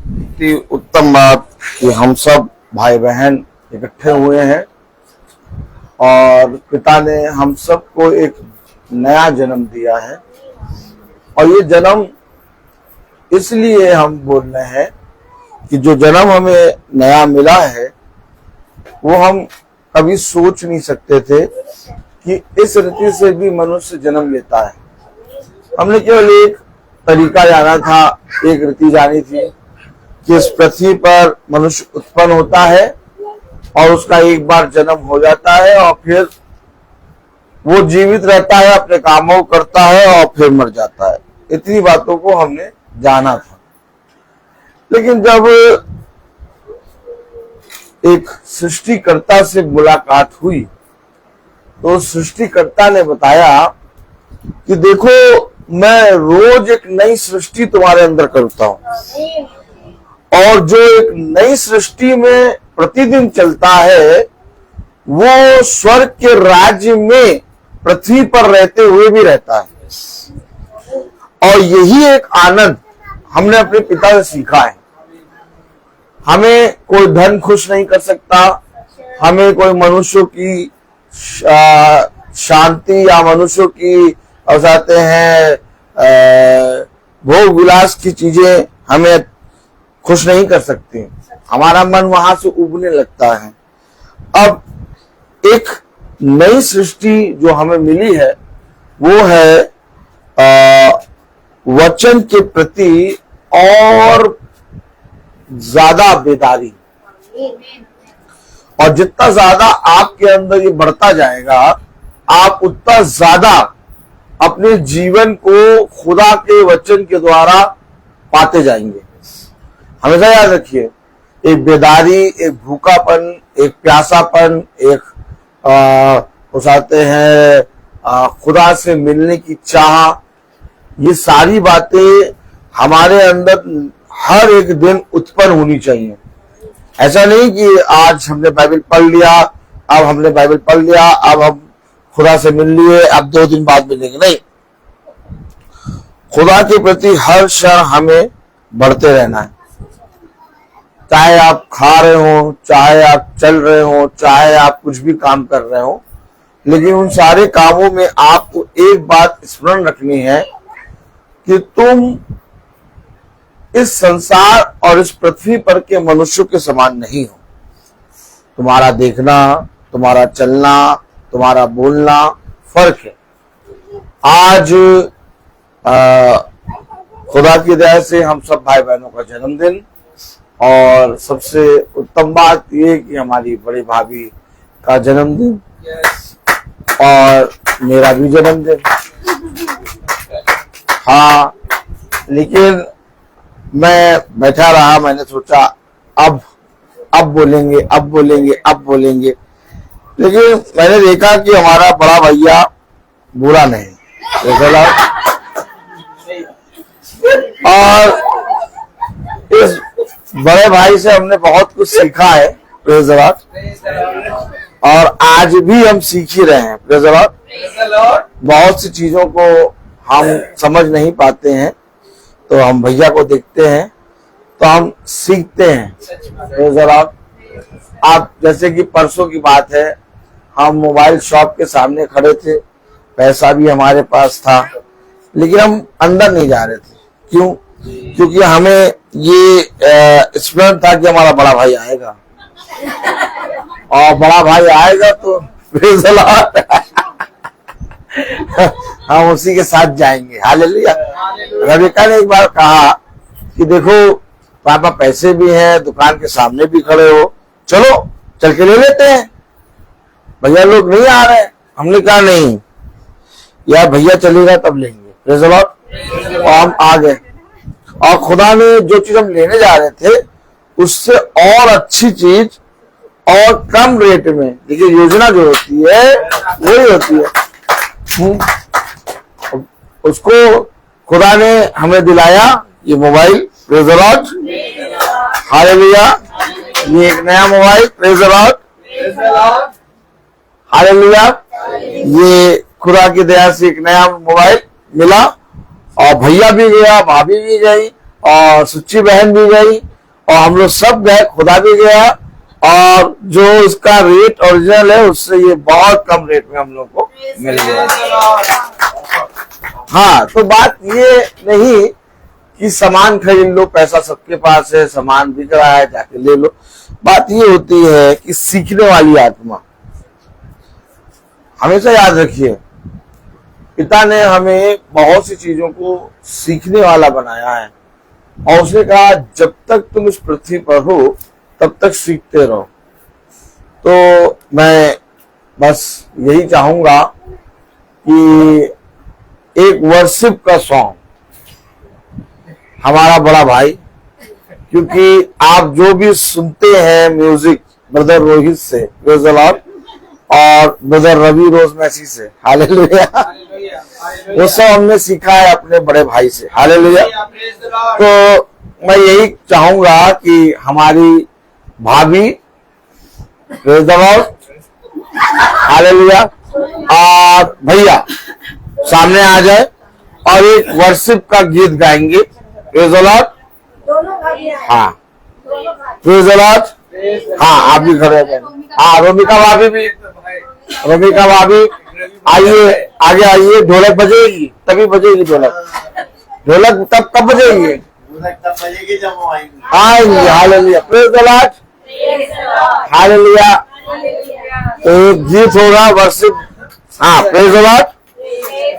इतनी उत्तम बात कि हम सब भाई बहन इकट्ठे हुए हैं, और पिता ने हम सबको एक नया जन्म दिया है। और ये जन्म इसलिए हम बोल रहे हैं कि जो जन्म हमें नया मिला है, वो हम कभी सोच नहीं सकते थे कि इस रीति से भी मनुष्य जन्म लेता है। हमने केवल एक तरीका जाना था, एक रीति जानी थी कि इस पृथ्वी पर मनुष्य उत्पन्न होता है और उसका एक बार जन्म हो जाता है, और फिर वो जीवित रहता है, अपने कामों को करता है और फिर मर जाता है। इतनी बातों को हमने जाना था। लेकिन जब एक सृष्टिकर्ता से मुलाकात हुई, तो सृष्टिकर्ता ने बताया कि देखो, मैं रोज एक नई सृष्टि तुम्हारे अंदर करता हूं, और जो एक नई सृष्टि में प्रतिदिन चलता है, वो स्वर्ग के राज्य में पृथ्वी पर रहते हुए भी रहता है। और यही एक आनंद हमने अपने पिता से सीखा है। हमें कोई धन खुश नहीं कर सकता, हमें कोई मनुष्य की शांति या मनुष्य की चाहते हैं भोग विलास की चीजें हमें खुश नहीं कर सकती। हमारा मन वहां से उबने लगता है। अब एक नई सृष्टि जो हमें मिली है वो है वचन के प्रति और ज्यादा बेदारी। और जितना ज्यादा आपके अंदर ये बढ़ता जाएगा, आप उतना ज्यादा अपने जीवन को खुदा के वचन के द्वारा पाते जाएंगे। हमेशा याद रखिए, एक बेदारी, एक भूखापन, एक प्यासापन, एक उसाते हैं खुदा से मिलने की चाह, ये सारी बातें हमारे अंदर हर एक दिन उत्पन्न होनी चाहिए। ऐसा नहीं कि आज हमने बाइबल पढ़ लिया, अब हमने बाइबल पढ़ लिया, अब हम खुदा से मिल लिए, अब 2 दिन बाद मिलेंगे। नहीं, खुदा के प्रति हर क्षण हमें बढ़ते रहना है। चाहे आप खा रहे हो, चाहे आप चल रहे हो, चाहे आप कुछ भी काम कर रहे हो, लेकिन उन सारे कामों में आपको एक बात स्मरण रखनी है कि तुम इस संसार और इस पृथ्वी पर के मनुष्य के समान नहीं हो। तुम्हारा देखना, तुम्हारा चलना, तुम्हारा बोलना फर्क है। आज खुदा की दया से हम सब भाई बहनों का जन्मदिन, और सबसे उत्तम बात ये कि हमारी बड़ी भाभी का जन्मदिन और मेरा भी जन्मदिन। हाँ, लेकिन मैं बैठा रहा, मैंने सोचा अब बोलेंगे, अब बोलेंगे, अब बोलेंगे, लेकिन मैंने देखा कि हमारा बड़ा भैया बुरा नहीं, और इस बड़े भाई से हमने बहुत कुछ सीखा है, प्रेज़ द लॉर्ड, और आज भी हम सीख ही रहे हैं, प्रेज़ द लॉर्ड। बहुत सी चीजों को हम समझ नहीं पाते हैं, तो हम भैया को देखते हैं तो हम सीखते हैं, प्रेज़ द लॉर्ड। आप जैसे कि परसों की बात है, हम मोबाइल शॉप के सामने खड़े थे, पैसा भी हमारे पास था, लेकिन हम अंदर नहीं जा रहे थे। क्यों? क्योंकि हमें ये स्मरण था कि हमारा बड़ा भाई आएगा, और बड़ा भाई आएगा तो प्रेज़ द लॉर्ड हम उसी के साथ जाएंगे। हालेलुया। रविका ने एक बार कहा कि देखो पापा, पैसे भी हैं, दुकान के सामने भी खड़े हो, चलो चल के ले लेते हैं। भैया लोग नहीं आ रहे। हमने कहा नहीं यार, भैया चलेगा तब लेंगे, प्रेज़ द लॉर्ड। और हम आ गए, और खुदा ने जो चीज हम लेने जा रहे थे उससे और अच्छी चीज और कम रेट में, देखिए योजना जो होती है वही होती है, उसको खुदा ने हमें दिलाया ये mobile, praise the Lord, hallelujah. ये एक नया mobile, praise the Lord, hallelujah. ये खुदा की दया से एक नया मोबाइल मिला, और भैया भी गया, भाभी भी गई, और सुच्ची बहन भी गई, और हम लोग सब गए, खुदा भी गया, और जो इसका रेट ओरिजिनल है उससे ये बहुत कम रेट में हम लोग को मिल गया। हाँ, तो बात ये नहीं कि सामान खरीद लो, पैसा सबके पास है, सामान बिक रहा है, जाके ले लो। बात ये होती है कि सीखने वाली आत्मा। हमेशा याद रखिए, पिता ने हमें बहुत सी चीजों को सीखने वाला बनाया है, और उसने कहा जब तक तुम इस पृथ्वी पर हो तब तक सीखते रहो। तो मैं बस यही चाहूंगा कि एक वर्शिप का सॉन्ग हमारा बड़ा भाई, क्योंकि आप जो भी सुनते हैं म्यूजिक ब्रदर रोहित से, प्रेज़ द लॉर्ड, और ब्रदर रवि रोज मैसी से, हालेलुया, वो सब हमने सीखा है अपने बड़े भाई से, हालेलुया। तो मैं यही चाहूंगा कि हमारी भाभी, प्रेज़ द लॉर्ड, हालेलुया, भैया सामने आ जाए और एक वर्शिप का गीत गाएंगे। Praise the Lord. हाँ प्रेज़ द लॉर्ड। हाँ आप भी खड़े हो जाए। हाँ रोमिका भाभी भी, रोमिका भाभी आइए, आगे आइए। ढोलक बजेगी तभी बजेगी ढोलक, ढोलक तब कब बजेगी? आएंगे। Hallelujah, praise the Lord, hallelujah. तो एक गीत होगा वर्शिप। हाँ प्रेज़ द लॉर्ड।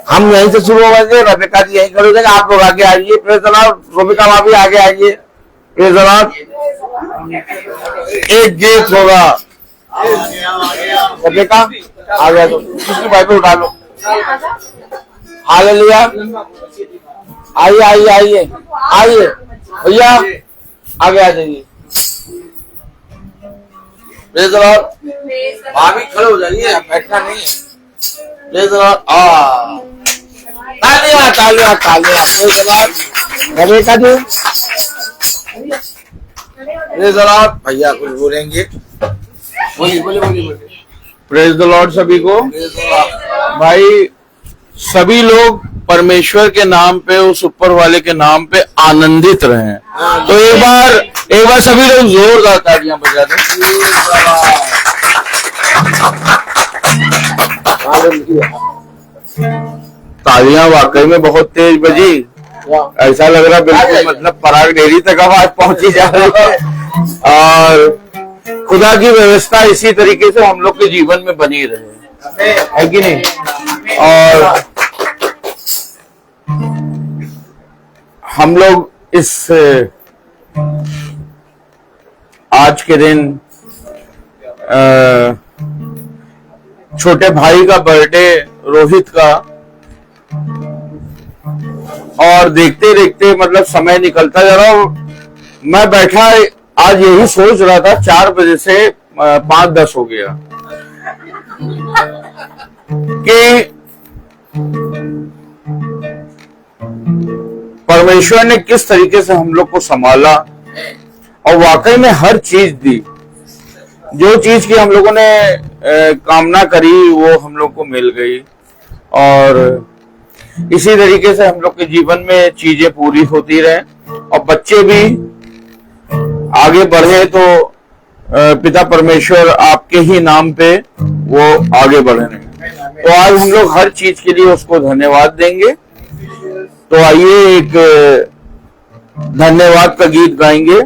हम यहीं से शुरू होंगे, रबिका जी यहीं खड़े हो जाएंगे, आप लोग आगे आइए। Praise the Lord. रोमिका भाभी आगे आइए। Praise the Lord. एक गीत होगा। रबिका आ गया तो किसकी बाइबल उठा लो। हालेलुया। आइए आइए आइए आइए भैया आगे आ जाइए। Praise the lord. भाभी खड़े हो जाइए, बैठना नहीं है। Praise the lord. तालियां तालियां तालियां। Praise the lord. Rubika ji praise the lord. भैया कुछ बोलेंगे? बोलिए बोलिए बोलिए। प्रेज़ द लॉर्ड सभी को। भाई सभी लोग परमेश्वर के नाम पे, उस ऊपर वाले के नाम पे आनंदित रहे। तो एक बार सभी लोग जोरदार तालियां बजा दें। तालियां वाकई में बहुत तेज बजी, ऐसा लग रहा बिल्कुल मतलब पराग डेयरी तक आवाज पहुंची जा रही है। और खुदा की व्यवस्था इसी तरीके से हम लोग के जीवन में बनी रहे, है कि नहीं? और हम लोग इस आज के दिन छोटे भाई का बर्थडे रोहित का, और देखते देखते मतलब समय निकलता जा रहा। मैं बैठा आज यही सोच रहा था, 4 बजे से 5:10 हो गया कि परमेश्वर ने किस तरीके से हम लोग को संभाला और वाकई में हर चीज दी। जो चीज की हम लोगों ने कामना करी वो हम लोग को मिल गई, और इसी तरीके से हम लोग के जीवन में चीजें पूरी होती रहे और बच्चे भी आगे बढ़े। तो पिता परमेश्वर आपके ही नाम पे वो आगे बढ़े रहे। तो आज हम लोग हर चीज के लिए उसको धन्यवाद देंगे। तो आइए एक धन्यवाद का गीत गाएंगे।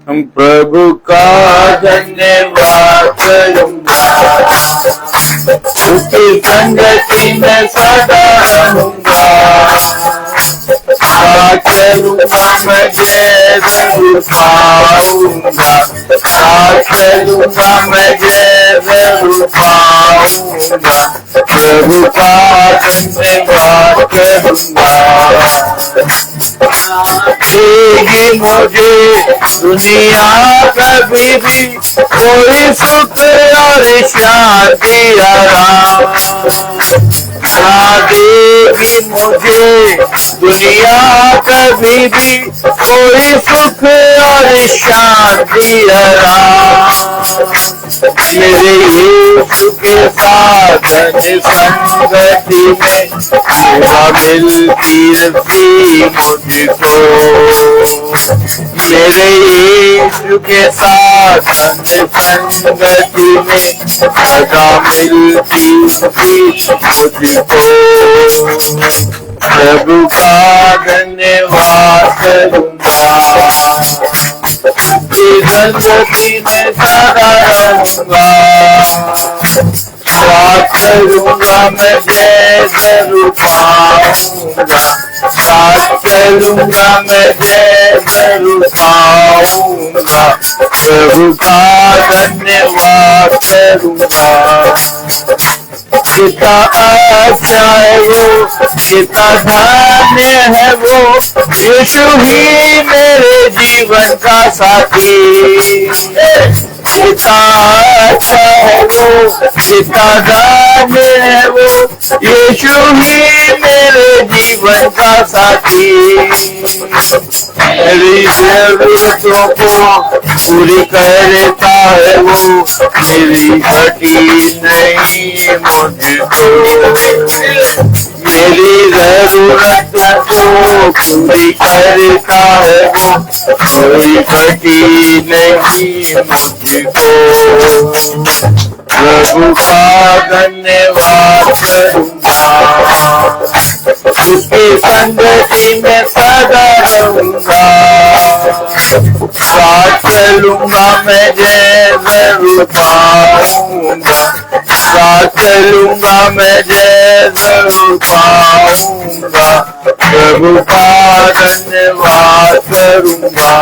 हम प्रभु का धन्यवाद करूंगा, उसकी संगति में सदा रहूंगा। करूंगा मैं जय जरूर पाऊंगा, करूंगा मैं जय जरूर पाऊंगा। प्रभु का धन्यवाद करूंगा। देगी मुझे दुनिया कभी भी कोई सुख और शांति आराम, ना देगी मुझे दुनिया कभी भी कोई सुख और शांति आराम। मेरे यीशु के साथ संगति में सेवा मिलती रहती मुझको। मेरे यीशु के साथ संगति में सदा मिलती मुझको। प्रभु का धन्यवाद करूंगा, संगति में सदा रहूंगा। साथ करूंगा मैं जय जरूर पाऊंगा, साथ करूंगा मैं जय जरूर पाऊंगा। प्रभु का धन्यवाद करूंगा। कितना अच्छा है वो, कितना धन्य है वो, यीशु ही मेरे जीवन का साथी। कितना अच्छा है वो, कितना जाने है वो, यीशु ही मेरे जीवन का साथी। मेरी जरूरतों को पूरी कर लेता है वो, मेरी घटी नहीं मुझको। मेरी जरूरतों को पूरी करता है वो, कोई घटी नहीं मुझको। प्रभु का धन्यवाद करूंगा, उसकी संगति में सदा रहूंगा। साथ चलूंगा मैं जय जरूर पाऊंगा, साथ चलूंगा मैं जय जरूर पाऊंगा। प्रभु का धन्यवाद करूंगा,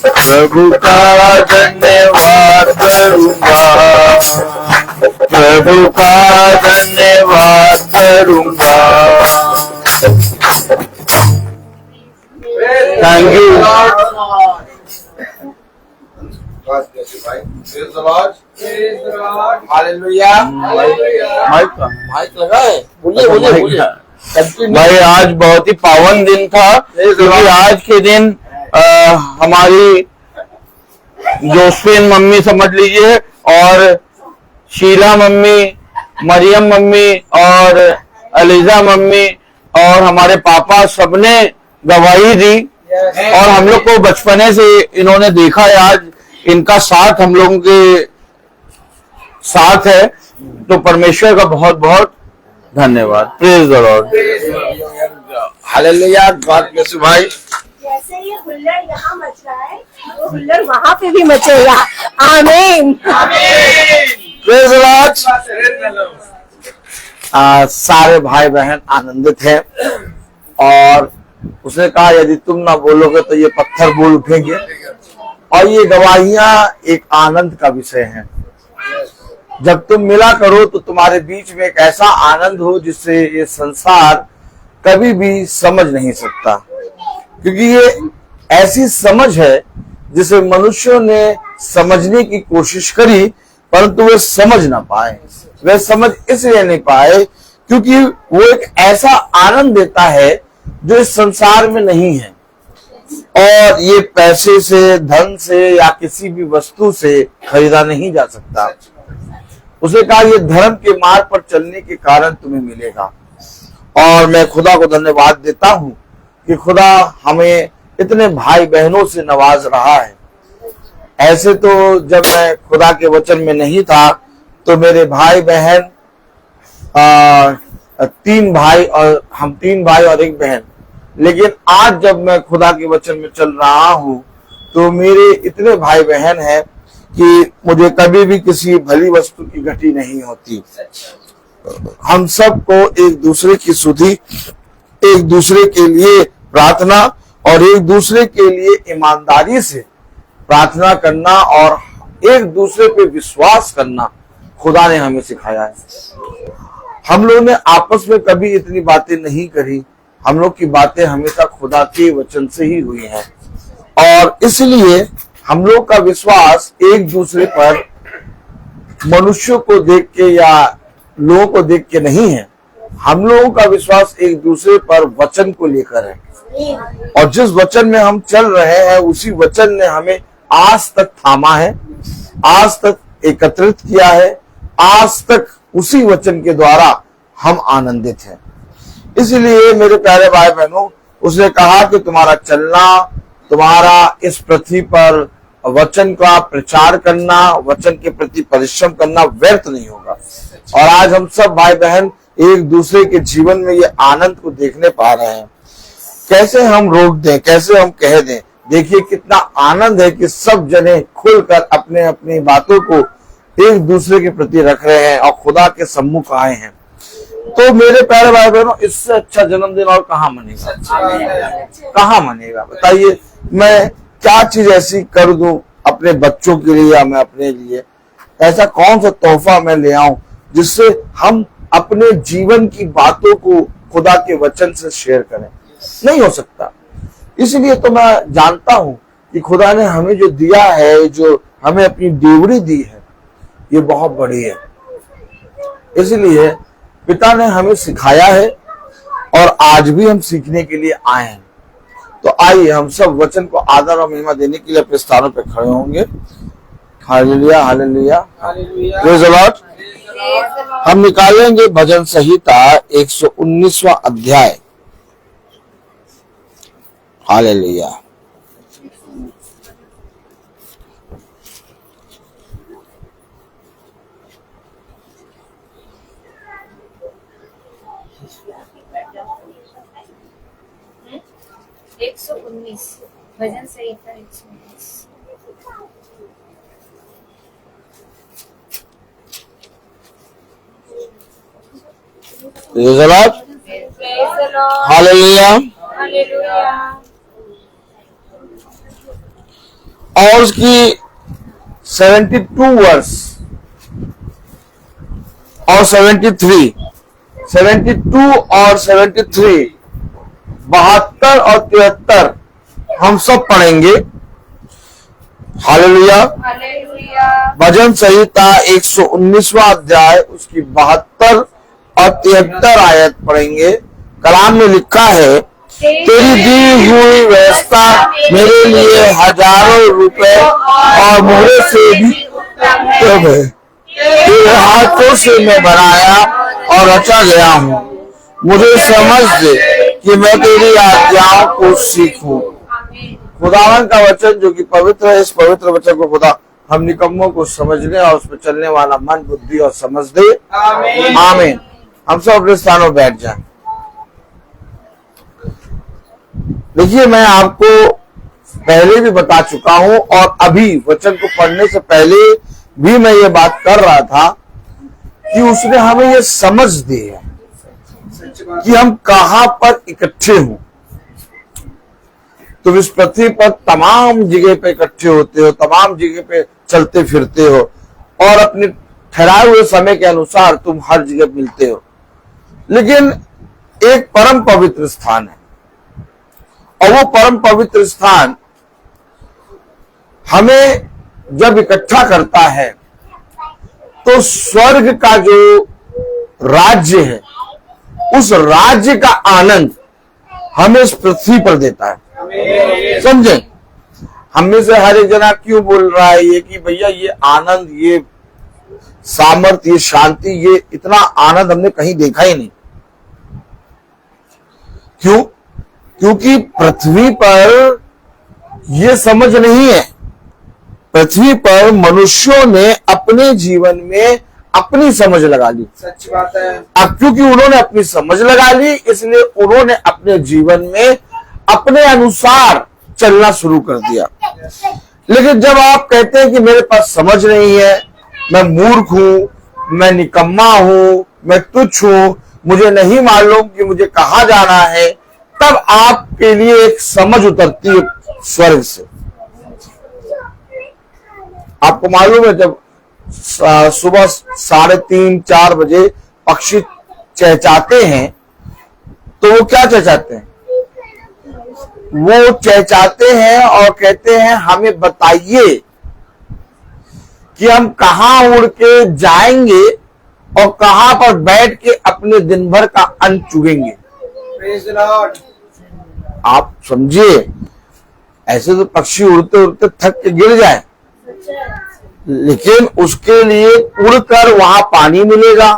प्रभु का धन्यवाद करूंगा, प्रभु का धन्यवाद करूंगा। Thank you. हालेलुया। माइक लगा है? बोलिए बोलिए बोलिए। भाई आज बहुत ही पावन दिन था, क्योंकि आज के दिन हमारी जोस्फिन मम्मी समझ लीजिए, और शीला मम्मी, मरियम मम्मी और अलीजा मम्मी और हमारे पापा सबने गवाही दी, और हम लोग को बचपने से इन्होंने देखा है। आज इनका साथ हम लोगों के साथ है, तो परमेश्वर का बहुत बहुत धन्यवाद। Praise the Lord. Hallelujah. God bless you भाई। जैसे ये हुल्लड़ यहाँ मच रहा है, वो हुल्लड़ वहाँ पे भी मचेगा। आमीन। Praise the Lord. सारे भाई बहन आनंदित हैं, और उसने कहा यदि तुम ना बोलोगे तो ये पत्थर बोल उठेंगे। और ये गवाहियां एक आनंद का विषय है। जब तुम मिला करो तो तुम्हारे बीच में एक ऐसा आनंद हो जिससे ये संसार कभी भी समझ नहीं सकता, क्योंकि ये ऐसी समझ है जिसे मनुष्यों ने समझने की कोशिश करी, परंतु वे समझ ना पाए। वे समझ इसलिए नहीं पाए क्योंकि वो एक ऐसा आनंद देता है जो इस संसार में नहीं है, और ये पैसे से, धन से या किसी भी वस्तु से खरीदा नहीं जा सकता। उसे कहा ये धर्म के मार्ग पर चलने के कारण तुम्हें मिलेगा। और मैं खुदा को धन्यवाद देता हूं कि खुदा हमें इतने भाई बहनों से नवाज रहा है। ऐसे तो जब मैं खुदा के वचन में नहीं था तो मेरे भाई बहन 3 भाई, और हम 3 भाई और 1 बहन, लेकिन आज जब मैं खुदा के वचन में चल रहा हूं तो मेरे इतने भाई बहन हैं कि मुझे कभी भी किसी भली वस्तु की घटी नहीं होती। हम सबको एक दूसरे की सुधि, एक दूसरे के लिए प्रार्थना और एक दूसरे के लिए ईमानदारी से प्रार्थना करना और एक दूसरे पे विश्वास करना खुदा ने हमें सिखाया है। हम लोग ने आपस में कभी इतनी बातें नहीं करी। हम लोग की बातें हमेशा खुदा के वचन से ही हुई हैं, और इसलिए हम लोग का विश्वास एक दूसरे पर मनुष्यों को देख के या लोगों को देख के नहीं है। हम लोगों का विश्वास एक दूसरे पर वचन को लेकर है, और जिस वचन में हम चल रहे हैं उसी वचन ने हमें आज तक थामा है, आज तक एकत्रित किया है, आज तक उसी वचन के द्वारा हम आनंदित हैं। इसलिए मेरे प्यारे भाई बहनों, उसने कहा कि तुम्हारा चलना, तुम्हारा इस पृथ्वी पर वचन का प्रचार करना, वचन के प्रति परिश्रम करना व्यर्थ नहीं होगा। और आज हम सब भाई बहन एक दूसरे के जीवन में ये आनंद को देखने पा रहे हैं। कैसे हम रोक दें, कैसे हम कह दें। देखिए कितना आनंद है कि सब जने खुलकर अपने अपनी बातों को एक दूसरे के प्रति रख रहे हैं और खुदा के सम्मुख आए हैं। तो मेरे प्यारे भाई बहनों, इससे अच्छा जन्मदिन और कहाँ मनेगा, कहाँ मनेगा बताइए। मैं क्या चीज ऐसी कर दूं अपने बच्चों के लिए या मैं अपने लिए, ऐसा कौन सा तोहफा मैं ले आऊं जिससे हम अपने जीवन की बातों को खुदा के वचन से शेयर करें। नहीं हो सकता। इसलिए तो मैं जानता हूं कि खुदा ने हमें जो दिया है, जो हमें अपनी देवड़ी दी है, ये बहुत बड़ी है। इसलिए पिता ने हमें सिखाया है और आज भी हम सीखने के लिए आए हैं। तो आइए हम सब वचन को आदर और महिमा देने के लिए अपने स्थानों पर खड़े होंगे। Hallelujah, hallelujah, praise the Lord. हम निकालेंगे भजन संहिता 119वां अध्याय। Hallelujah. Bhajan Samhita 119। Praise the Lord, hallelujah. और उसकी 72 वर्ष और 73, 72 और 73, 72 और 73 हम सब पढ़ेंगे। हालेलुया। भजन संहिता 119वां अध्याय, उसकी 72 और 73 आयत पढ़ेंगे। कलाम में लिखा है, तेरी दी हुई व्यवस्था मेरे लिए हजारों रुपए और मोहरे से भी उत्तम है। तेरे हाथों से मैं बनाया और रचा गया हूँ। मुझे समझ दे कि मैं तेरी आज्ञाओं को सीखूं। खुदावन का वचन जो कि पवित्र है, इस पवित्र वचन को खुदा हम निकम्मों को समझने और उस पर चलने वाला मन, बुद्धि और समझ दे। आमीन। हम सब अपने स्थानों पर बैठ जाएं। देखिए, मैं आपको पहले भी बता चुका हूं और अभी वचन को पढ़ने से पहले भी मैं ये बात कर रहा था कि उसने हमें ये समझ दी है कि हम कहां पर इकट्ठे हों। तुम इस पृथ्वी पर तमाम जगह पे इकट्ठे होते हो, तमाम जगह पे चलते फिरते हो और अपने ठहराए हुए समय के अनुसार तुम हर जगह मिलते हो, लेकिन एक परम पवित्र स्थान है और वो परम पवित्र स्थान हमें जब इकट्ठा करता है तो स्वर्ग का जो राज्य है, उस राज्य का आनंद हमें इस पृथ्वी पर देता है। समझे? हम में से हर एक जना क्यों बोल रहा है ये कि भैया ये आनंद, ये सामर्थ्य, ये शांति, ये इतना आनंद हमने कहीं देखा ही नहीं। क्यों? क्योंकि पृथ्वी पर ये समझ नहीं है। पृथ्वी पर मनुष्यों ने अपने जीवन में अपनी समझ लगा ली। सच बात है। अब क्योंकि उन्होंने अपनी समझ लगा ली, इसलिए उन्होंने अपने जीवन में अपने अनुसार चलना शुरू कर दिया। लेकिन जब आप कहते हैं कि मेरे पास समझ नहीं है, मैं मूर्ख हूं, मैं निकम्मा हूं, मैं तुच्छ हूं, मुझे नहीं मालूम कि मुझे कहां जाना है, तब आपके लिए एक समझ उतरती है स्वर्ग से। आपको मालूम है, जब सुबह 3:30-4 बजे पक्षी चहचहाते हैं तो वो क्या चहचहाते हैं? वो चहचहाते हैं और कहते हैं हमें बताइए कि हम कहां उड़ के जाएंगे और कहां पर बैठ के अपने दिन भर का अन्न चुगेंगे। Praise the Lord. आप समझिए, ऐसे तो पक्षी उड़ते उड़ते थक के गिर जाए, लेकिन उसके लिए उड़कर वहां पानी मिलेगा,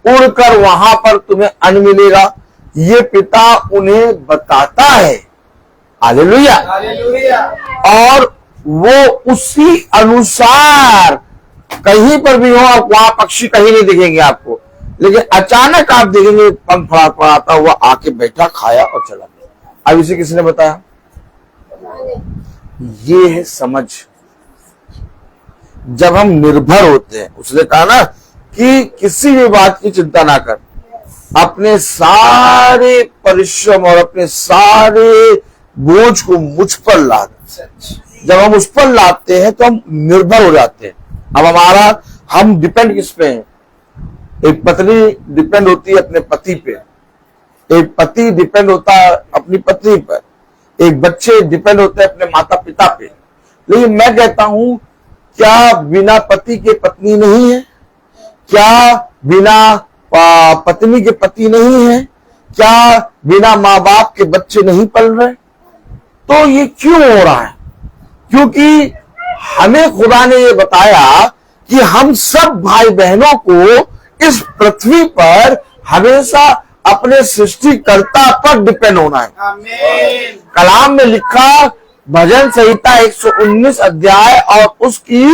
उड़कर वहां पर तुम्हें अन्न मिलेगा, ये पिता उन्हें बताता है। हालेलुया। और वो उसी अनुसार, कहीं पर भी हो आप, वहां पक्षी कहीं नहीं दिखेंगे आपको, लेकिन अचानक आप देखेंगे पंख फड़फड़ाता हुआ आके बैठा, खाया और चला गया। अब इसे किसने बताया? ये है समझ। जब हम निर्भर होते हैं, उसने कहा ना कि किसी भी बात की चिंता ना कर, अपने सारे परिश्रम और अपने सारे बोझ को मुझ पर लाद। जब हम उस पर लादते हैं तो हम निर्भर हो जाते हैं। अब हम डिपेंड किस पे हैं? एक पत्नी डिपेंड होती है अपने पति पे, एक पति डिपेंड होता है अपनी पत्नी पर, एक बच्चे डिपेंड होते हैं अपने माता पिता पे, लेकिन मैं कहता हूं क्या बिना पति के पत्नी नहीं है? क्या बिना पत्नी के पति नहीं है? क्या बिना माँ बाप के बच्चे नहीं पल रहे? तो ये क्यों हो रहा है? क्योंकि हमें खुदा ने ये बताया कि हम सब भाई बहनों को इस पृथ्वी पर हमेशा अपने सृष्टिकर्ता पर डिपेंड होना है। आमीन। कलाम में लिखा भजन संहिता 119 अध्याय और उसकी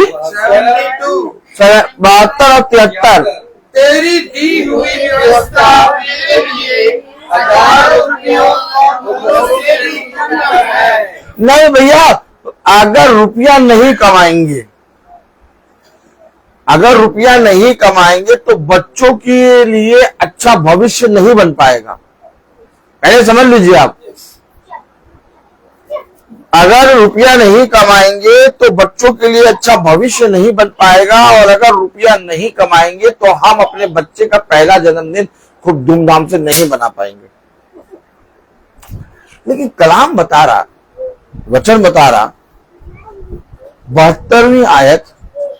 72 और 73, तेरी दी हुई व्यवस्था मेरे लिए हजारों रुपयों से भी कम है। नहीं भैया, अगर रुपया नहीं कमाएंगे, अगर रुपया नहीं कमाएंगे तो बच्चों के लिए अच्छा भविष्य नहीं बन पाएगा। पहले समझ लीजिए आप, अगर रुपया नहीं कमाएंगे तो बच्चों के लिए अच्छा भविष्य नहीं बन पाएगा, और अगर रुपया नहीं कमाएंगे तो हम अपने बच्चे का पहला जन्मदिन खूब धूमधाम से नहीं बना पाएंगे। लेकिन कलाम बता रहा, वचन बता रहा 72वीं आयत,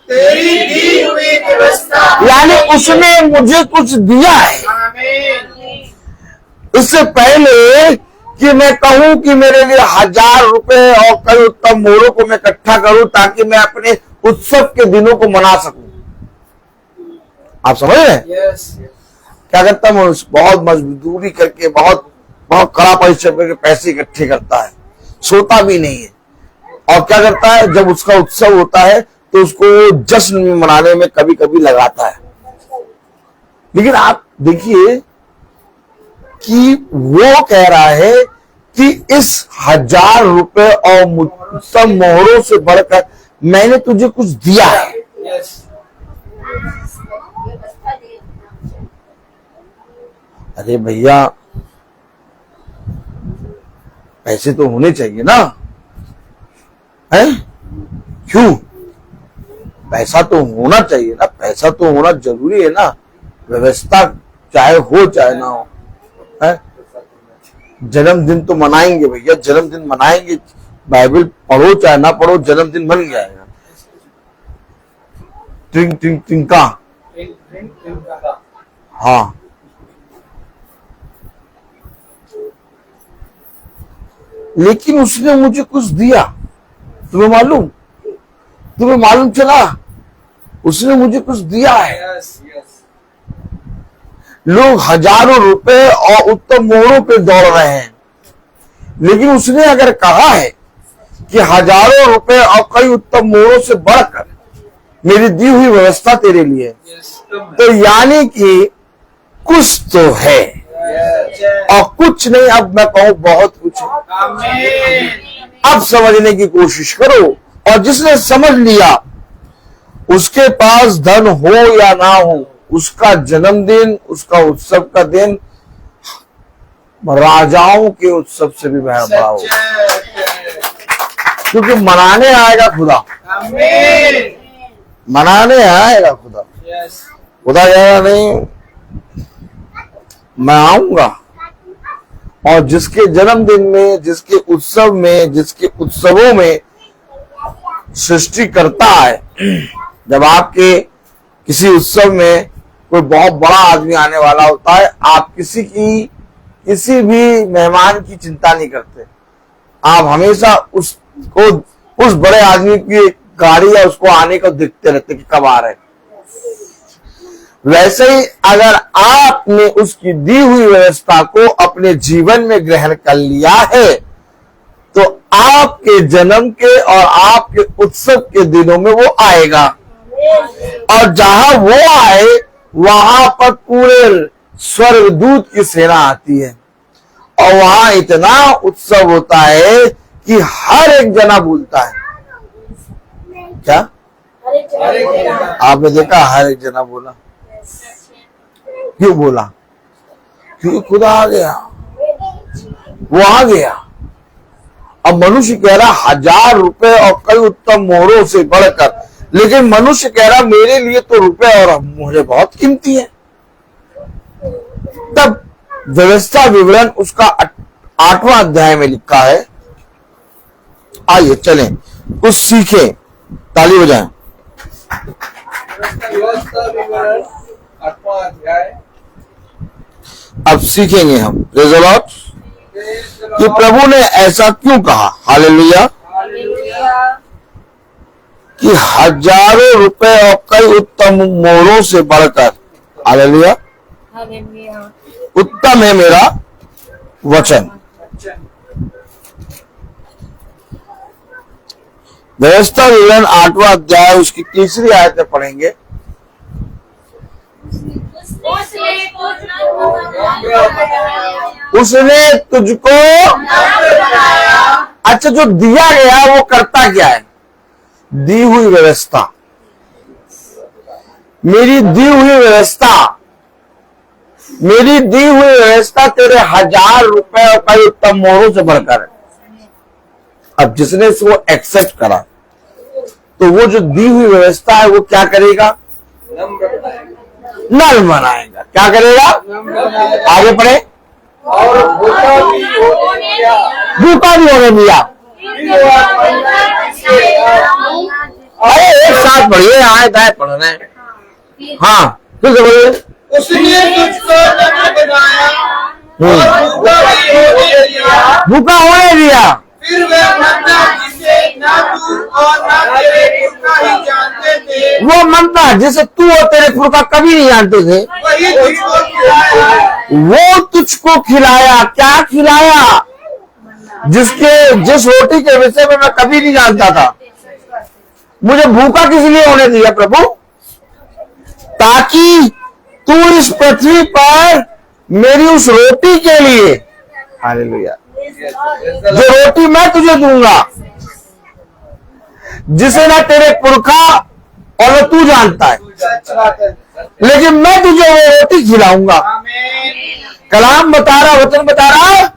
तेरी दी हुई व्यवस्था, यानी उसने मुझे कुछ दिया है। आमीन। इससे पहले कि मैं कहूं कि मेरे लिए 1000 रुपए और कई उत्तम मोहरों को मैं इकट्ठा करूं ताकि मैं अपने उत्सव के दिनों को मना सकूं। आप समझ रहे हैं? क्या करता है मनुष्य? बहुत मजदूरी करके, बहुत बहुत कड़ा परिश्रम करके पैसे इकट्ठे करता है, सोता भी नहीं है, और क्या करता है जब उसका उत्सव होता है तो उसको जश्न में मनाने में कभी कभी लगाता है। लेकिन आप देखिए कि वो कह रहा है कि इस 1000 रुपए और उत्तम मोहरों से बढ़कर मैंने तुझे कुछ दिया है। अरे भैया, पैसे तो होने चाहिए ना, है? क्यों? पैसा तो होना चाहिए ना, पैसा तो होना जरूरी है ना। व्यवस्था चाहे हो चाहे ना हो, है? जन्मदिन तो मनाएंगे भैया, जन्मदिन मनाएंगे। बाइबल पढ़ो चाहे ना पढ़ो, जन्मदिन बन जाएगा। ट्रिंग ट्रिंग ट्रिंका, हाँ। लेकिन उसने मुझे कुछ दिया, तुम्हें मालूम चला? उसने मुझे कुछ दिया है। लोग हजारों रुपए और उत्तम मोहरों पे दौड़ रहे हैं, लेकिन उसने अगर कहा है कि हजारों रुपए और कई उत्तम मोहरों से बढ़कर मेरी दी हुई व्यवस्था तेरे लिए, तो यानी कि कुछ तो है, और कुछ नहीं, अब मैं कहूं बहुत कुछ है। अब समझने की कोशिश करो, और जिसने समझ लिया उसके पास धन हो या ना हो, उसका जन्मदिन, उसका उत्सव का दिन राजाओं के उत्सव से भी बड़ा हो, क्योंकि मनाने आएगा खुदा। मनाने आएगा खुदा। खुदा कहेगा नहीं, मैं आऊंगा, और जिसके जन्मदिन में, जिसके उत्सव में, जिसके उत्सवों में सृष्टि करता है, जब आपके किसी उत्सव में कोई बहुत बड़ा आदमी आने वाला होता है, आप किसी भी मेहमान की चिंता नहीं करते। आप हमेशा उसको, उस बड़े आदमी की गाड़ी या उसको आने को देखते रहते कि कब आ रहे। वैसे ही अगर आपने उसकी दी हुई व्यवस्था को अपने जीवन में ग्रहण कर लिया है, तो आपके जन्म के और आपके उत्सव के दिनों में वो आएगा, और जहां वो आए वहां पर पूरे स्वर्गदूत की सेना आती है, और वहां इतना उत्सव होता है कि हर एक जना बोलता है। क्या आपने देखा? हर एक जना बोला। क्यों बोला? क्योंकि खुदा आ गया, वो आ गया। अब मनुष्य कह रहा 1000 रुपए और कई उत्तम मोहरों से बढ़कर, लेकिन मनुष्य कह रहा मेरे लिए तो रुपए और मोहरे बहुत कीमती है। तब व्यवस्था विवरण उसका 8वां अध्याय में लिखा है, आइए चलें, कुछ सीखें, ताली बजाएं। अब सीखेंगे हम प्रेज़ द लॉर्ड कि प्रभु ने ऐसा क्यों कहा। हालेलुया। कि हजारों रुपए और कई उत्तम मोहरों से बढ़कर, हालेलुया, उत्तम है मेरा वचन। व्यवस्था विवरण 8वां अध्याय उसकी 3री आयत में पढ़ेंगे। उसने तुझको, अच्छा, जो दिया गया वो करता क्या है? दी हुई व्यवस्था, मेरी दी हुई व्यवस्था, मेरी दी हुई व्यवस्था तेरे 1000 रुपए और कई उत्तम मोहरों से बढ़कर है। अब जिसने इसको एक्सेप्ट करा तो वो जो दी हुई व्यवस्था है वो क्या करेगा? नल बनाएगा। क्या करेगा? आगे पढ़े। और भूखा भी होने दिया। अरे एक साथ पढ़िए, आए दाएं पढ़ रहे हैं। हाँ फिर से बोलिए। उसने तुझको नम्र बनाया और भूखा होने दिया। फिर वह मन्ना जिसे ना तू और ना तेरे पुरखा ही जानते थे, वो मन्ना जिसे तू और तेरे पुरखा कभी नहीं जानते थे, वही तुझको खिलाया। वो तुझको खिलाया। क्या खिलाया? जिस रोटी के विषय में मैं कभी नहीं जानता था। मुझे भूखा किस लिए होने दिया प्रभु? ताकि तू इस पृथ्वी पर मेरी उस रोटी के लिए, हालेलुया, जो रोटी मैं तुझे दूंगा, जिसे ना तेरे पुरखा और न तू जानता है, लेकिन मैं तुझे वो रोटी खिलाऊंगा। कलाम बता रहा, वचन बता रहा,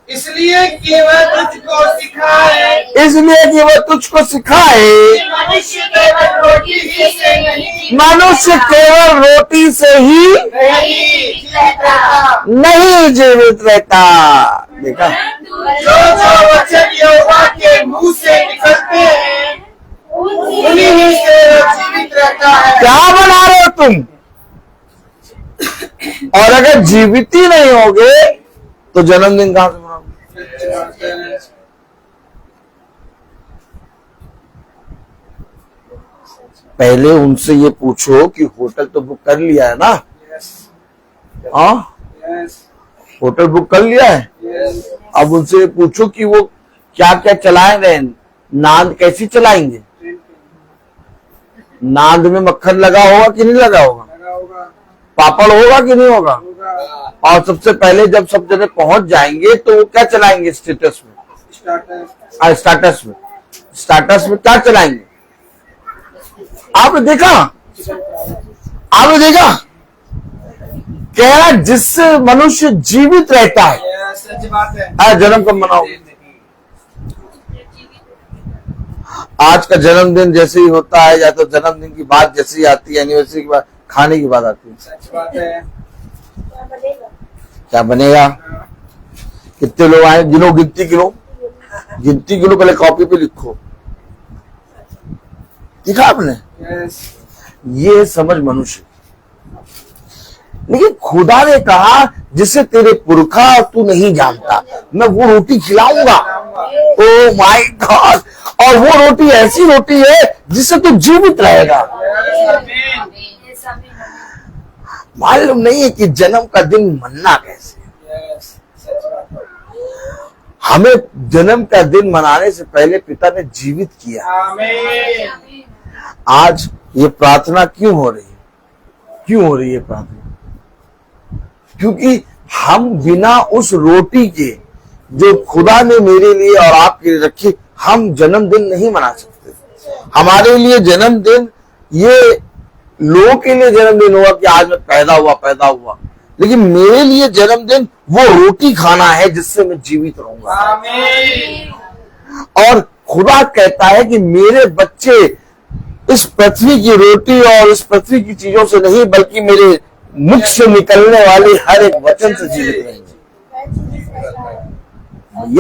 इसलिए कि वह तुझको सिखाए, इसलिए कि वह तुझको सिखाए, मनुष्य केवल रोटी ही से मनुष्य केवल रोटी से ही नहीं जीवित रहता। देखा? जो वचन यहोवा के मुंह से निकलते हैं उन्हीं से जीवित रहता है। क्या बना रहे हो तुम? और अगर जीवित ही नहीं होगे तो जन्मदिन कहां से मनाओगे? पहले उनसे ये पूछो कि होटल तो बुक कर लिया है ना? हाँ, होटल बुक कर लिया है। अब उनसे पूछो कि वो क्या क्या चलाएंगे, नाद कैसी चलाएंगे, नाद में मक्खन लगा होगा कि नहीं लगा होगा, पापड़ होगा कि नहीं होगा, और सबसे पहले जब सब जगह पहुंच जाएंगे तो वो क्या चलाएंगे? स्टेटस में, स्टार्टस में क्या चलाएंगे? आपने देखा कह रहा जिससे मनुष्य जीवित रहता है। सच बात है। जन्म कब मनाओगे? आज का जन्मदिन जैसे ही होता है, या तो जन्मदिन की बात जैसे ही आती है, एनिवर्सरी की बात, खाने की बात आती है। सच बात है। क्या बनेगा? कितने लोग आए? गिनो, गिनती गिनो, पहले कॉपी पे लिखो। देखा आपने? ये समझ मनुष्य। लेकिन खुदा ने कहा जिसे तेरे पुरखा तू नहीं जानता, मैं वो रोटी खिलाऊंगा। Oh my God! और वो रोटी ऐसी रोटी है जिससे तू जीवित रहेगा। मालूम नहीं है कि जन्म का दिन मनना कैसे। हमें जन्म का दिन मनाने से पहले पिता ने जीवित किया। आज ये प्रार्थना क्यों हो रही है? क्यों हो रही है प्रार्थना? क्योंकि हम बिना उस रोटी के जो खुदा ने मेरे लिए और आपके लिए रखी, हम जन्मदिन नहीं मना सकते। हमारे लिए जन्मदिन, ये लोगों के लिए जन्मदिन हुआ कि आज मैं पैदा हुआ, लेकिन मेरे लिए जन्मदिन वो रोटी खाना है जिससे मैं जीवित रहूंगा। और खुदा कहता है कि मेरे बच्चे इस पृथ्वी की रोटी और इस पृथ्वी की चीजों से नहीं, बल्कि मेरे मुख से निकलने वाले हर एक वचन से जीवित रहेंगे।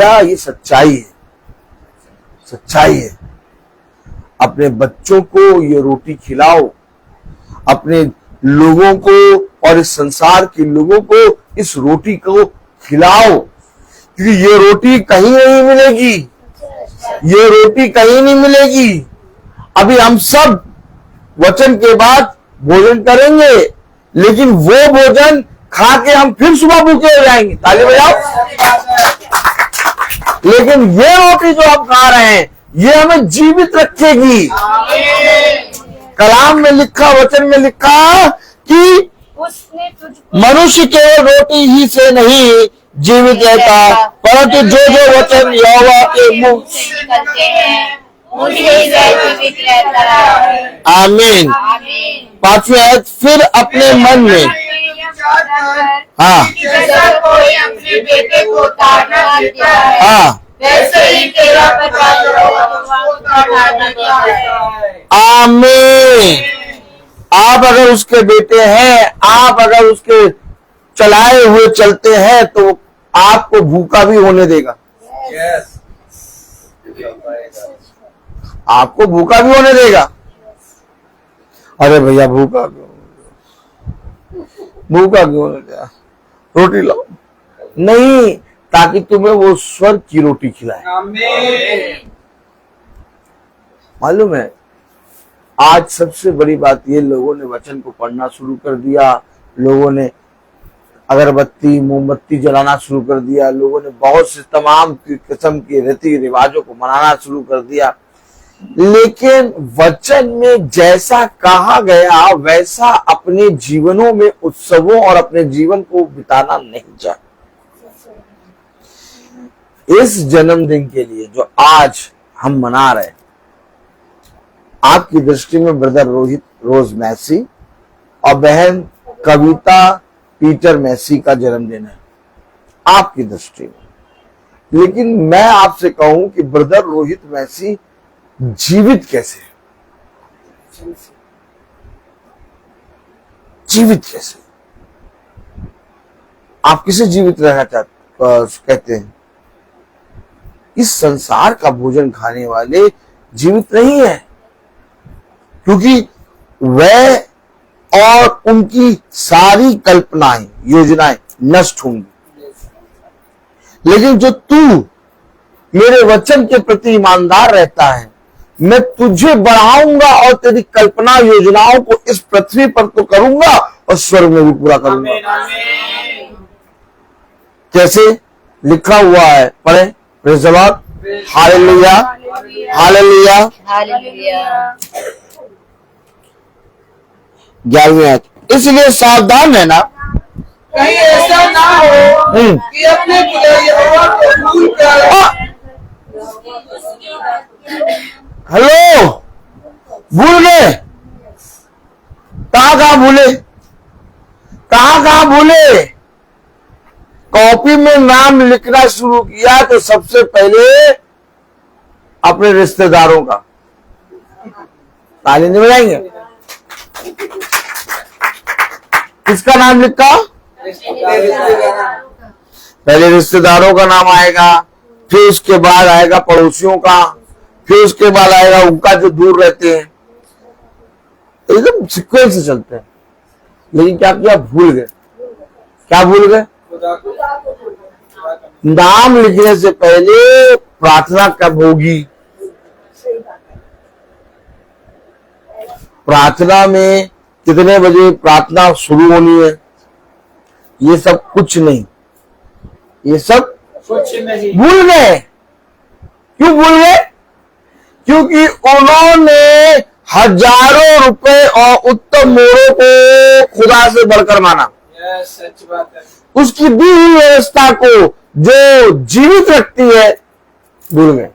या ये सच्चाई है। सच्चाई है। अपने बच्चों को ये रोटी खिलाओ, अपने लोगों को और इस संसार के लोगों को इस रोटी को खिलाओ, क्योंकि ये रोटी कहीं नहीं मिलेगी, ये रोटी कहीं नहीं मिलेगी। अभी हम सब वचन के बाद भोजन करेंगे, लेकिन वो भोजन खा के हम फिर सुबह भूखे हो जाएंगे। ताली बजाओ। लेकिन ये रोटी जो हम खा रहे हैं ये हमें जीवित रखेगी। कलाम में लिखा, वचन में लिखा कि मनुष्य केवल रोटी ही से नहीं जीवित रहता, परंतु जो जो वचन यहोवा के मुंह आमीन। 5वीं आयत, फिर अपने मन में हाँ कोई अपने बेटे को ताड़ना देता है, हाँ वैसे ही तेरा आमीन। आप अगर उसके बेटे हैं, आप अगर उसके चलाए हुए चलते हैं, तो आपको भूखा भी होने देगा। आपको भूखा भी होने देगा। अरे भैया भूखा क्यों होने देगा, रोटी लाओ। नहीं, ताकि तुम्हें वो स्वर्ग की रोटी खिलाए। मालूम है, आज सबसे बड़ी बात ये, लोगों ने वचन को पढ़ना शुरू कर दिया, लोगों ने अगरबत्ती मोमबत्ती जलाना शुरू कर दिया, लोगों ने बहुत से तमाम किस्म के रीति रिवाजों को मनाना शुरू कर दिया, लेकिन वचन में जैसा कहा गया वैसा अपने जीवनों में उत्सवों और अपने जीवन को बिताना नहीं चाहिए। इस जन्मदिन के लिए जो आज हम मना रहे हैं, आपकी दृष्टि में ब्रदर रोहित रोज मैसी और बहन कविता पीटर मैसी का जन्मदिन है आपकी दृष्टि में, लेकिन मैं आपसे कहूं कि ब्रदर रोहित मैसी जीवित कैसे, जीवित कैसे? आप किसे जीवित रहना कहते हैं? इस संसार का भोजन खाने वाले जीवित नहीं है, क्योंकि वह और उनकी सारी कल्पनाएं योजनाएं नष्ट होंगी। लेकिन जो तू मेरे वचन के प्रति ईमानदार रहता है, मैं तुझे बढ़ाऊंगा और तेरी कल्पना योजनाओं को इस पृथ्वी पर तो करूंगा और स्वर्ग में भी पूरा करूंगा। कैसे लिखा हुआ है, पढ़े। Praise the Lord, hallelujah, hallelujah, hallelujah. 11वीं आयत, इसलिए सावधान रहना कहीं ऐसा ना हो कि अपने यहोवा को भूल कर। हेलो, भूल गए? कहां भूले? कहां भूले? कॉपी में नाम लिखना शुरू किया तो सबसे पहले अपने रिश्तेदारों का। ताली नहीं बजाएंगे? किसका नाम लिखा? पहले रिश्तेदारों का नाम आएगा, फिर उसके बाद आएगा पड़ोसियों का, फिर उसके बाद आएगा उनका जो दूर रहते हैं। एकदम सीक्वेंस से चलते हैं। लेकिन क्या किया? भूल गए। क्या भूल गए? नाम लिखने से पहले प्रार्थना कब होगी? प्रार्थना में कितने बजे प्रार्थना शुरू होनी है? ये सब कुछ नहीं, ये सब कुछ नहीं। भूल गए। क्यों भूल गए? क्योंकि उन्होंने हजारों रुपए और उत्तम मोड़ों को खुदा से बढ़कर माना। सच बात है। उसकी दी हुई व्यवस्था को जो जीवित रखती है, भूल गए।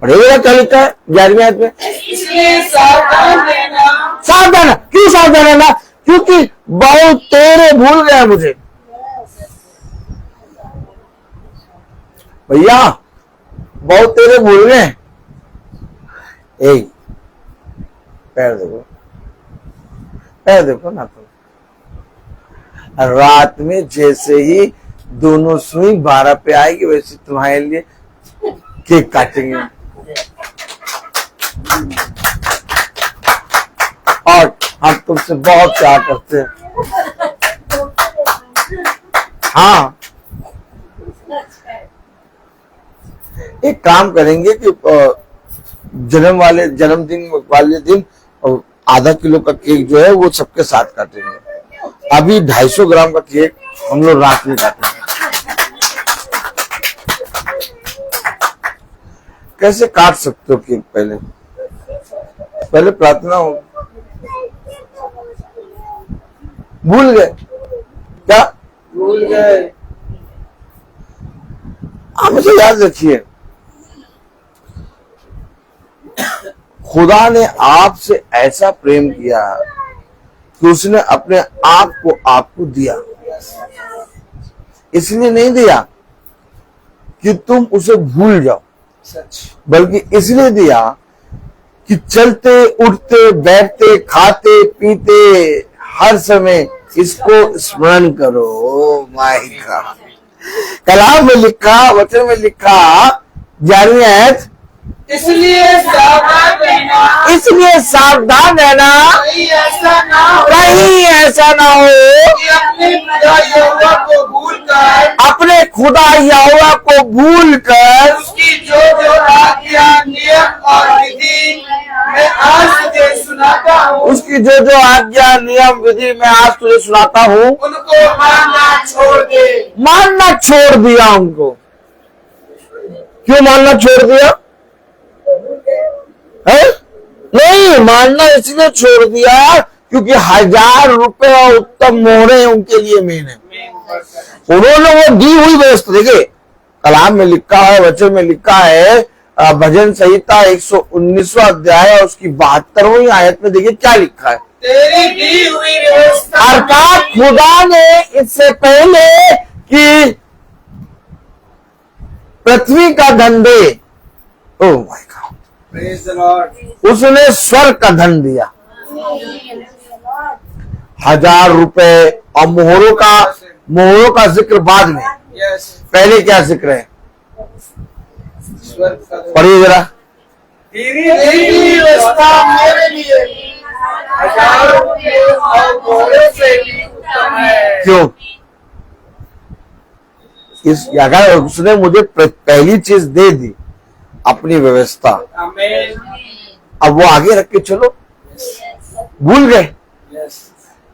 पढ़ेगा क्या लिखा है 11वीं आयत में? इसलिए सावधान रहना। सावधान। क्यों सावधान रहना? क्योंकि बहुत तेरे भूल गए मुझे। भैया बहुत तेरे भूल गए। पैर देखो, पैर देखो ना तुम। रात में जैसे ही दोनों सुई 12 पे आएगी, वैसे तुम्हारे लिए केक काटेंगे और हम तुमसे बहुत प्यार करते हैं। हाँ, एक काम करेंगे कि जन्मदिन वाले दिन आधा किलो का केक जो है वो सबके साथ काटेंगे। अभी 250 ग्राम का केक हम लोग रात में काटेंगे। कैसे काट सकते हो केक? पहले प्रार्थना हो। भूल गए क्या? भूल गए। मुझे याद रखिए, खुदा ने आपसे ऐसा प्रेम किया कि उसने अपने आप को आपको दिया। इसलिए नहीं दिया कि तुम उसे भूल जाओ, बल्कि इसलिए दिया कि चलते उठते बैठते खाते पीते हर समय इसको स्मरण करो। माय गॉड, कलाम में लिखा, वचन में लिखा, 11वीं आयत, इसलिए सावधान रहना, कहीं ऐसा ना हो कि अपने खुदा यहोवा को भूलकर उसकी जो आज्ञा नियम और विधि मैं आज तुझे सुनाता हूँ, उसकी जो आज्ञा नियम विधि मैं आज तुझे सुनाता हूँ, उनको मानना छोड़ दे। मानना छोड़ दिया उनको। क्यों मानना छोड़ दिया? है? नहीं, मानना इसलिए छोड़ दिया क्योंकि 1000 रुपए और उत्तम मोहरे उनके लिए मेन है। उन्होंने वो दी हुई व्यवस्था, देखिए कलाम में लिखा है, वचन में लिखा है, भजन संहिता 119वां अध्याय और उसकी 72वीं आयत में देखिए क्या लिखा है। तेरी दी हुई व्यवस्था, अर्थात खुदा ने इससे पहले कि पृथ्वी का धन दे, oh my God, praise the lord, उसने स्वर्ग का धन दिया। 1000 रुपए और मोहरों का जिक्र बाद में, पहले क्या जिक्र है? पढ़िए जरा। तेरी दी व्यवस्था मेरे लिए 1000 रुपये और मोहरे से भी उत्तम है। क्यों? अगर उसने मुझे पहली चीज दे दी, अपनी व्यवस्था, आमीन, अब वो आगे रख के चलो। भूल गए?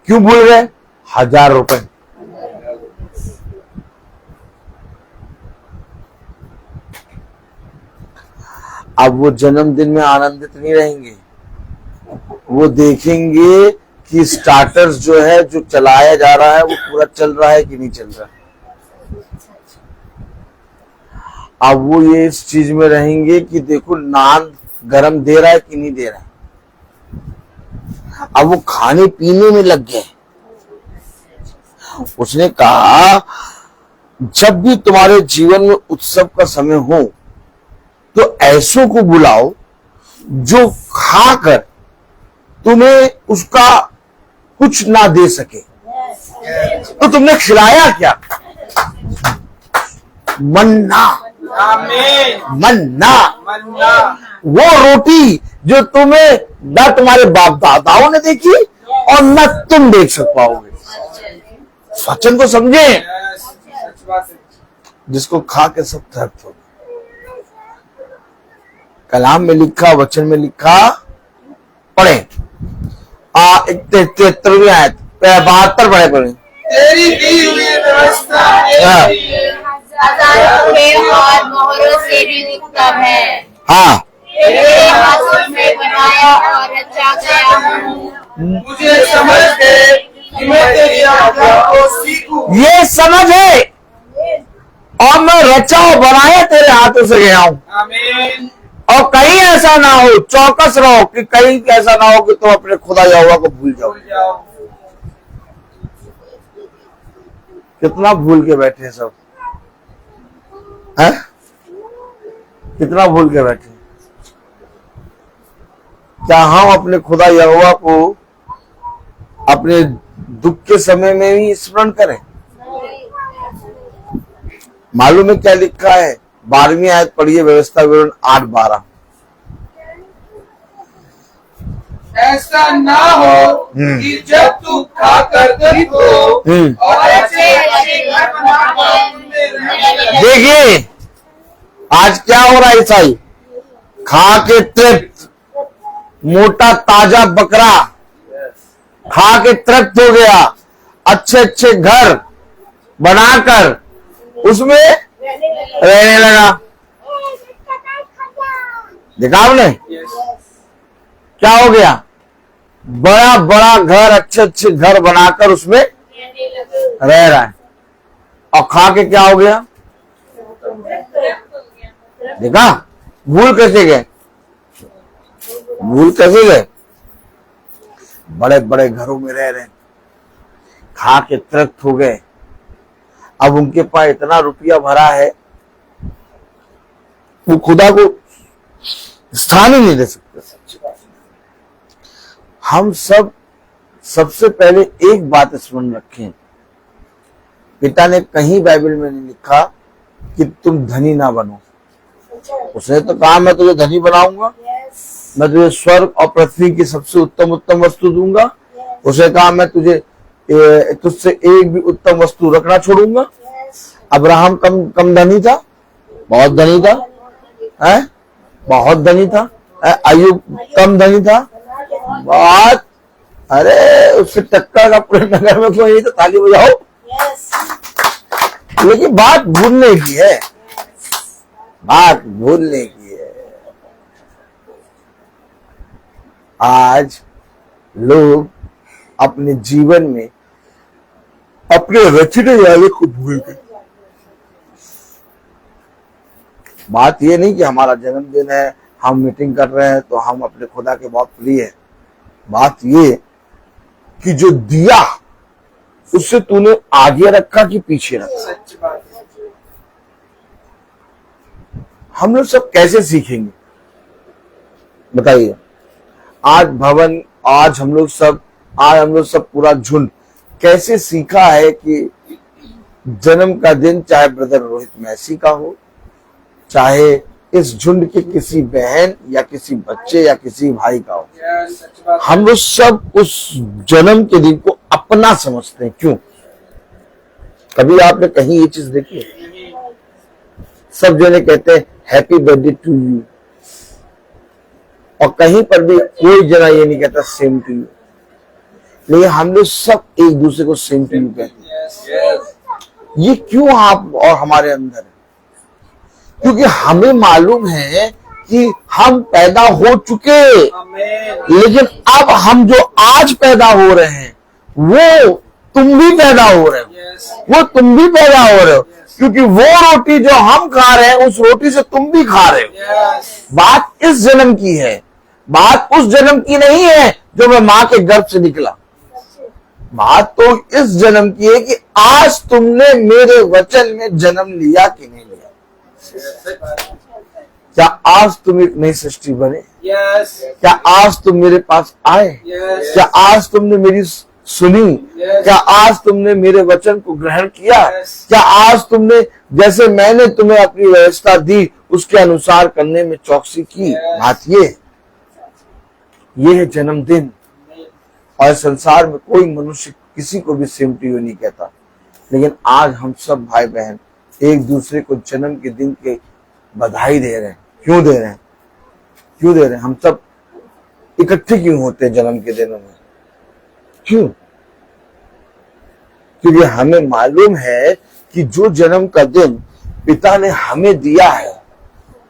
क्यों भूल गए? 1000 रुपए। अब वो जन्मदिन में आनंदित नहीं रहेंगे। वो देखेंगे कि स्टार्टर्स जो है, जो चलाया जा रहा है, वो पूरा चल रहा है कि नहीं चल रहा है। अब वो ये इस चीज में रहेंगे कि देखो नान गरम दे रहा है कि नहीं दे रहा है। अब वो खाने पीने में लग गए। उसने कहा जब भी तुम्हारे जीवन में उत्सव का समय हो तो ऐसों को बुलाओ जो खाकर तुम्हें उसका कुछ ना दे सके। तो तुमने खिलाया क्या? मन्ना। मन्ना, वो रोटी जो तुम्हें न तुम्हारे बाप दादाओं ने देखी और न तुम देख सक पाओगे। वचन को समझे, जिसको खा के सब तृप्त हो। कलाम में लिखा, वचन में लिखा, पढ़े 73वीं आयत 72 पढ़े। तेरी दी हुई व्यवस्था और मोहरों से भी उत्तम है। हाँ, तेरे हाथों में बनाया और रचा गया हूँ। मुझे समझ दे कि मैं तेरी आज्ञा को सीखूं। ये समझ है, और मैं रचा और बनाया तेरे हाथों से गया हूँ। आमीन। और कहीं ऐसा ना हो, चौकस रहो कि कहीं ऐसा ना हो कि तुम अपने खुदा यहोवा को भूल जाओ। कितना भूल के बैठे हैं सब, है? कितना भूल के बैठे। क्या हम अपने खुदा यहोवा को अपने दुख के समय में भी स्मरण करें? मालूम है क्या लिखा है 12वीं आयत पढ़िए, व्यवस्था विवरण 8:12। ऐसा ना हो कि जब तू खाकर तृप्त हो और अच्छे घर बनाकर देखिए आज क्या हो रहा है ईसाई, खा के तृप्त, मोटा ताजा बकरा खा के तृप्त हो गया, अच्छे अच्छे घर बनाकर उसमें रहने लगा। देखा आपने क्या हो गया, बड़ा बड़ा घर, अच्छे अच्छे घर बनाकर उसमें रह रहा है, और खा के क्या हो गया, देखा भूल कैसे गए, भूल कैसे गए। बड़े बड़े घरों में रह रहे, खा के तृप्त हो गए, अब उनके पास इतना रुपया भरा है वो खुदा को स्थान ही नहीं दे सकते। हम सब सबसे पहले एक बात स्मरण रखें, पिता ने कहीं बाइबल में नहीं लिखा कि तुम धनी ना बनो। उसने तो कहा मैं तुझे धनी बनाऊंगा, मैं तुझे स्वर्ग और पृथ्वी की सबसे उत्तम उत्तम वस्तु दूंगा। उसने कहा मैं तुझसे एक भी उत्तम वस्तु रखना छोड़ूंगा। अब्राहम कम धनी था, बहुत धनी था, है बहुत धनी था। अय्यूब कम धनी था, बहुत, अरे उससे टक्कर का पूरे नगर में कोई नहीं था, ताली बजाओ। लेकिन बात भूलने की है, बात भूलने की है। आज लोग अपने जीवन में अपने रचने वाले को भूल गए। बात ये नहीं कि हमारा जन्मदिन है, हम मीटिंग कर रहे हैं तो हम अपने खुदा के बहुत प्रिय हैं। बात ये कि जो दिया उससे तूने आगे रखा कि पीछे रखा। हम लोग सब कैसे सीखेंगे बताइए। आज हम लोग सब पूरा झुंड कैसे सीखा है कि जन्म का दिन चाहे ब्रदर रोहित मैसी का हो, चाहे इस झुंड के किसी बहन या किसी बच्चे या किसी भाई का हो, हम लोग सब उस जन्म के दिन को अपना समझते हैं। क्यों? कभी आपने कहीं ये चीज देखी है? सब जने कहते हैं हैप्पी बर्थडे टू यू, और कहीं पर भी कोई जना ये नहीं कहता सेम टू यू। लेकिन हम लोग सब एक दूसरे को सेम टू यू कहते हैं। ये क्यों आप और हमारे अंदर है? क्योंकि हमें मालूम है कि हम पैदा हो चुके, लेकिन अब हम जो आज पैदा हो रहे हैं वो तुम भी पैदा हो रहे हो, वो तुम भी पैदा हो रहे हो, क्योंकि वो रोटी जो हम खा रहे हैं उस रोटी से तुम भी खा रहे हो। बात इस जन्म की है, बात उस जन्म की नहीं है जो मैं मां के गर्भ से निकला। बात तो इस जन्म की है कि आज तुमने मेरे वचन में जन्म लिया कि नहीं लिया। क्या आज तुम एक नई सृष्टि बने? क्या आज तुम मेरे पास आए? क्या आज तुमने मेरी सुनी? क्या आज तुमने मेरे वचन को ग्रहण किया? क्या आज तुमने जैसे मैंने तुम्हें अपनी व्यवस्था दी उसके अनुसार करने में चौकसी की? बात ये है जन्मदिन। और संसार में कोई मनुष्य किसी को भी सेम टू यू नहीं कहता, लेकिन आज हम सब भाई बहन एक दूसरे को जन्म के दिन के बधाई दे रहे हैं। क्यों दे रहे हैं? क्यों दे रहे हैं? हम सब इकट्ठे क्यों होते हैं जन्म के दिनों में? क्यों? क्योंकि हमें मालूम है कि जो जन्म का दिन पिता ने हमें दिया है,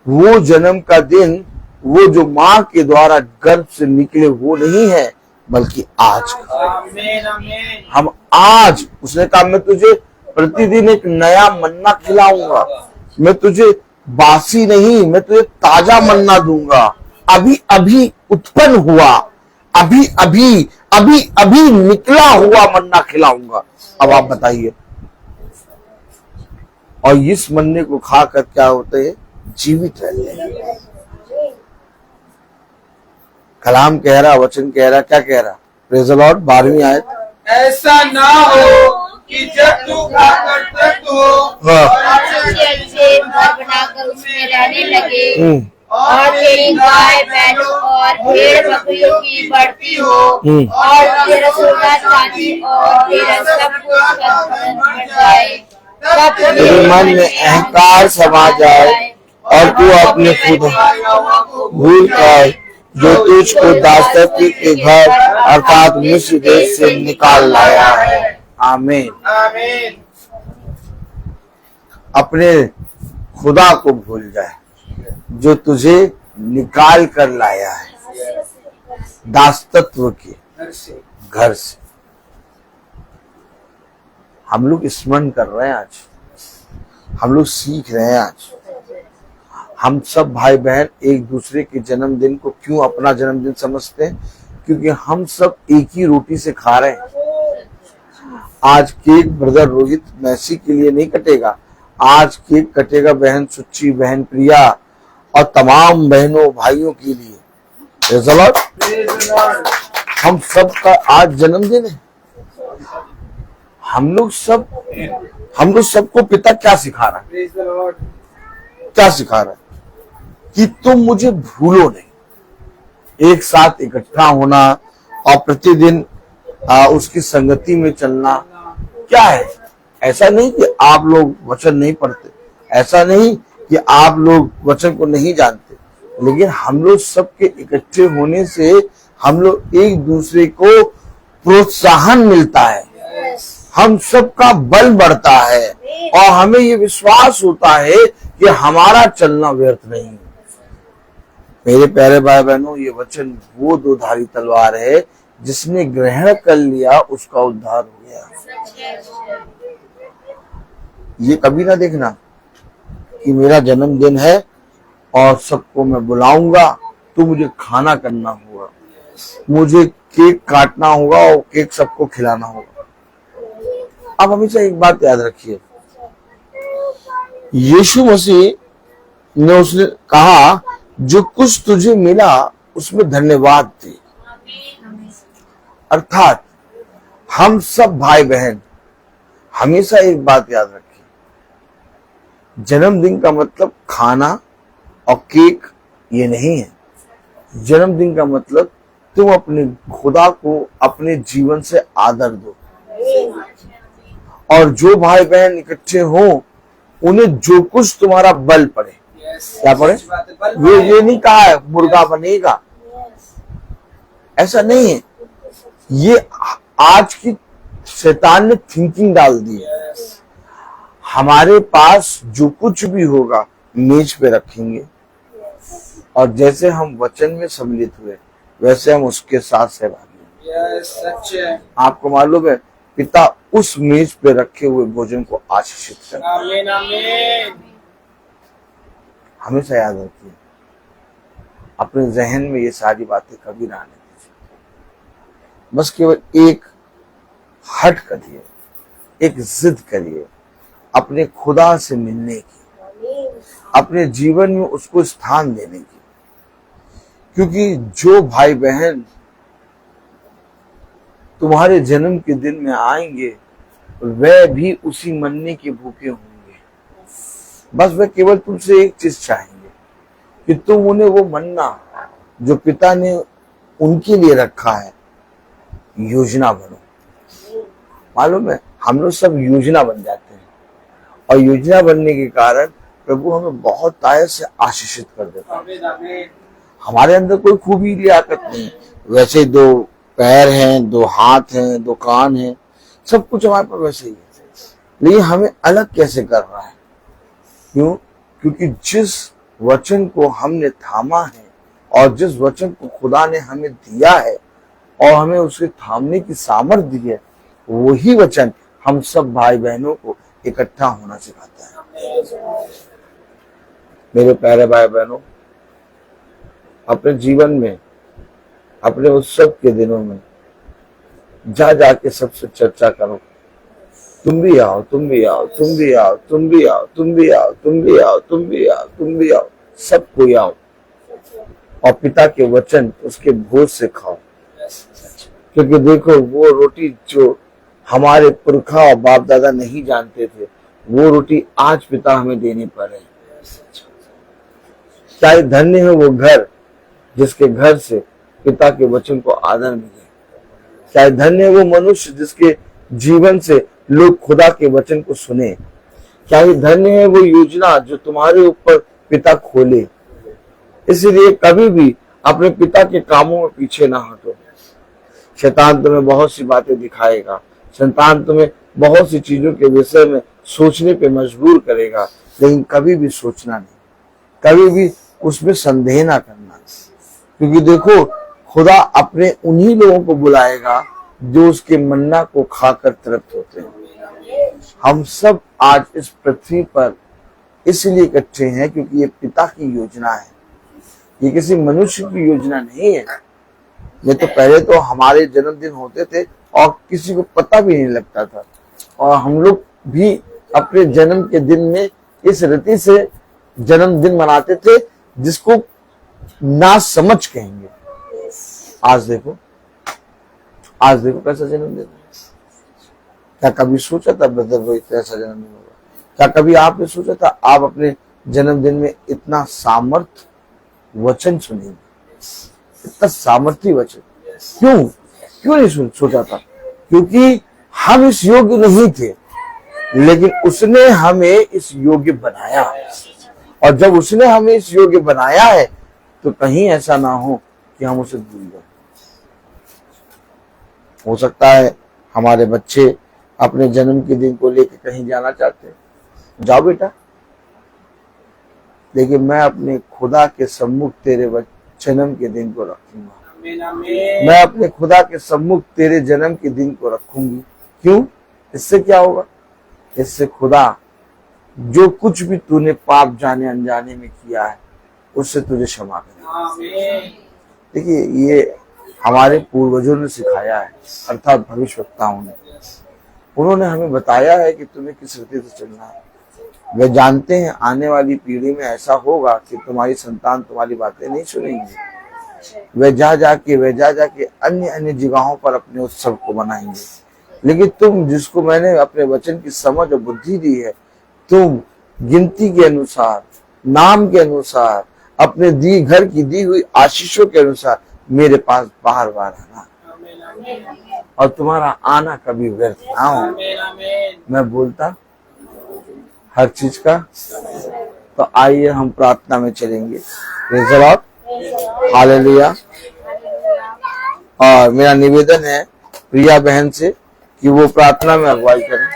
वो जन्म का दिन वो जो मां के द्वारा गर्भ से निकले वो नहीं है, बल्कि आज हम आज, उसने कहा मैं तुझे प्रतिदिन एक नया मन्ना खिलाऊंगा, मैं तुझे बासी नहीं, मैं तुझे ताजा मन्ना दूंगा, अभी अभी उत्पन्न हुआ, अभी अभी अभी अभी निकला हुआ मन्ना खिलाऊंगा। अब आप बताइए, और इस मन्ने को खाकर क्या होते हैं? जीवित रहते हैं। कलाम कह रहा, वचन कह रहा, क्या कह रहा? Praise the Lord. 12वीं आयत, ऐसा ना हो कि जब तू खाकर तक हो और अच्छे अच्छे घर बनाकर उसमें रहने लगे और तेरी गाय बैलों और भेड़ बकरियों की बढ़ती हो और तेरा सोना चांदी और तेरा सब कुछ बढ़ जाए, तब तेरे मन में अहंकार समा जाए और तू अपने खुद भूल कर जो तुझको दासत्व के घर अर्थात मिस्र देश से निकाल लाया है। आमीन। आमीन। अपने खुदा को भूल जाए जो तुझे निकाल कर लाया है दासत्व के घर से। हम लोग स्मरण कर रहे हैं, आज हम लोग सीख रहे हैं। आज हम सब भाई बहन एक दूसरे के जन्मदिन को क्यों अपना जन्मदिन समझते हैं? क्योंकि हम सब एक ही रोटी से खा रहे हैं। आज केक ब्रदर रोहित मैसी के लिए नहीं कटेगा, आज केक कटेगा बहन सुच्ची, बहन प्रिया और तमाम बहनों भाइयों के लिए। Praise the Lord। हम सब का आज जन्मदिन है। हम लोग सबको पिता क्या सिखा रहा है? क्या सिखा रहा है? कि तुम मुझे भूलो नहीं, एक साथ इकट्ठा होना और प्रतिदिन उसकी संगति में चलना। क्या है? ऐसा नहीं कि आप लोग वचन नहीं पढ़ते, ऐसा नहीं कि आप लोग वचन को नहीं जानते, लेकिन हम लोग सबके इकट्ठे होने से हम लोग एक दूसरे को प्रोत्साहन मिलता है, हम सबका बल बढ़ता है और हमें ये विश्वास होता है कि हमारा चलना व्यर्थ नहीं। मेरे प्यारे भाई बहनों, ये वचन वो दो धारी तलवार है, जिसने ग्रहण कर लिया उसका उद्धार हो गया। ये कभी ना देखना कि मेरा जन्मदिन है और सबको मैं बुलाऊंगा तो मुझे खाना करना होगा, मुझे केक काटना होगा और केक सबको खिलाना होगा। अब हमेशा एक बात याद रखिए, यीशु मसीह ने उसने कहा जो कुछ तुझे मिला उसमें धन्यवाद दे। अर्थात हम सब भाई बहन हमेशा एक बात याद रखिए, जन्मदिन का मतलब खाना और केक ये नहीं है। जन्मदिन का मतलब तुम अपने खुदा को अपने जीवन से आदर दो और जो भाई बहन इकट्ठे हो उन्हें जो कुछ तुम्हारा बल पड़े, क्या पड़े? ये नहीं कहा है मुर्गा बनेगा, ऐसा नहीं है। ये आज की शैतान ने थिंकिंग डाल दी है। हमारे पास जो कुछ भी होगा मेज पे रखेंगे और जैसे हम वचन में सम्मिलित हुए वैसे हम उसके साथ सहभागी होंगे। आपको मालूम है पिता उस मेज पे रखे हुए भोजन को आशीषित करता है। हमेशा याद रखिए, अपने जहन में ये सारी बातें कभी ना आने दीजिए। बस केवल एक हट करिए, एक जिद करिए अपने खुदा से मिलने की, अपने जीवन में उसको स्थान देने की। क्योंकि जो भाई बहन तुम्हारे जन्म के दिन में आएंगे वह भी उसी मन्ने के भूखे होंगे। बस वह केवल तुमसे एक चीज चाहेंगे कि तुम उन्हें वो मन्ना जो पिता ने उनके लिए रखा है योजना बनो। मालूम है हम लोग सब योजना बन जाते हैं और योजना बनने के कारण प्रभु हमें बहुत तायत से आशीषित कर देता है। हमारे अंदर कोई खूबी लियाकत नहीं, वैसे दो पैर हैं, दो हाथ हैं, दो कान हैं, सब कुछ हमारे पास वैसे ही है, लेकिन हमें अलग कैसे कर रहा है? क्यों? क्योंकि जिस वचन को हमने थामा है और जिस वचन को खुदा ने हमें दिया है और हमें उसे थामने की सामर्थ्य दी है, वही वचन हम सब भाई बहनों को इकट्ठा होना सिखाता है। मेरे प्यारे भाई बहनों, अपने जीवन में अपने उत्सव के दिनों में जा जाके सबसे चर्चा करो, तुम भी आओ, तुम भी आओ, तुम भी आओ, तुम भी आओ, तुम भी आओ, तुम भी आओ, तुम भी आओ, तुम भी आओ, सब कोई आओ और पिता के वचन उसके भोज से खाओ। क्योंकि देखो वो रोटी जो हमारे पुरखा और बाप दादा नहीं जानते थे, वो रोटी आज पिता हमें देने पर है। चाहे धन्य है वो घर जिसके घर से पिता के वचन को आदर मिले, चाहे धन्य है वो मनुष्य जिसके जीवन से लोग खुदा के वचन को सुने, चाहे धन्य है वो योजना जो तुम्हारे ऊपर पिता खोले। इसलिए कभी भी अपने पिता के कामों में पीछे ना हटो। शैतान तुम्हें बहुत सी बातें दिखाएगा, शैतान तुम्हें बहुत सी चीजों के विषय में सोचने पे मजबूर करेगा, लेकिन कभी भी सोचना नहीं, कभी भी उसमें संदेह ना करना, क्योंकि देखो खुदा अपने उन्हीं लोगों को बुलाएगा जो उसके मन्ना को खाकर तृप्त होते हैं। हम सब आज इस पृथ्वी पर इसलिए इकट्ठे हैं क्योंकि ये पिता की योजना है, ये किसी मनुष्य की योजना नहीं है। ये तो पहले तो हमारे जन्मदिन होते थे और किसी को पता भी नहीं लगता था, और हम लोग भी अपने जन्म के दिन में इस रीति से जन्मदिन मनाते थे जिसको ना समझ कहेंगे। आज देखो कैसा जन्मदिन है। क्या कभी सोचा था ब्रदर रोहित ऐसा जन्मदिन होगा? क्या कभी आपने सोचा था आप अपने जन्मदिन में इतना सामर्थ वचन सुनेंगे, इतना सामर्थ्य वचन? क्यों नहीं सोचा था? क्योंकि हम इस योग्य नहीं थे, लेकिन उसने हमें इस योग्य बनाया, और जब उसने हमें इस योग्य बनाया है तो कहीं ऐसा ना हो कि हम उसे भूल जाए। हो सकता है हमारे बच्चे अपने जन्म के दिन को लेकर कहीं जाना चाहते हैं, जाओ बेटा, लेकिन मैं अपने खुदा के सम्मुख तेरे जन्म के दिन को रखूंगा। मैं अपने खुदा के सम्मुख तेरे जन्म के दिन को रखूंगी। क्यों? इससे क्या होगा? इससे खुदा जो कुछ भी तूने पाप जाने अनजाने में किया है उससे तुझे क्षमा करेगा। देखिए, ये हमारे पूर्वजों ने सिखाया है, अर्थात भविष्यवक्ताओं ने। उन्होंने हमें बताया है कि तुम्हें किस रीति से चलना है। वे जानते हैं आने वाली पीढ़ी में ऐसा होगा कि तुम्हारी संतान तुम्हारी बातें नहीं सुनेंगे। वे जा जाके अन्य जगहों पर अपने उत्सव को मनाएंगे, लेकिन तुम जिसको मैंने अपने वचन की समझ और बुद्धि दी है, तुम गिनती के अनुसार, नाम के अनुसार, अपने घर की दी हुई आशीषों के अनुसार मेरे पास बार बार आना, और तुम्हारा आना कभी व्यर्थ ना हो। मैं बोलता हर चीज का। तो आइए हम प्रार्थना में चलेंगे। Praise the Lord, hallelujah. और मेरा निवेदन है प्रिया बहन से कि वो प्रार्थना में अगुवाई करें।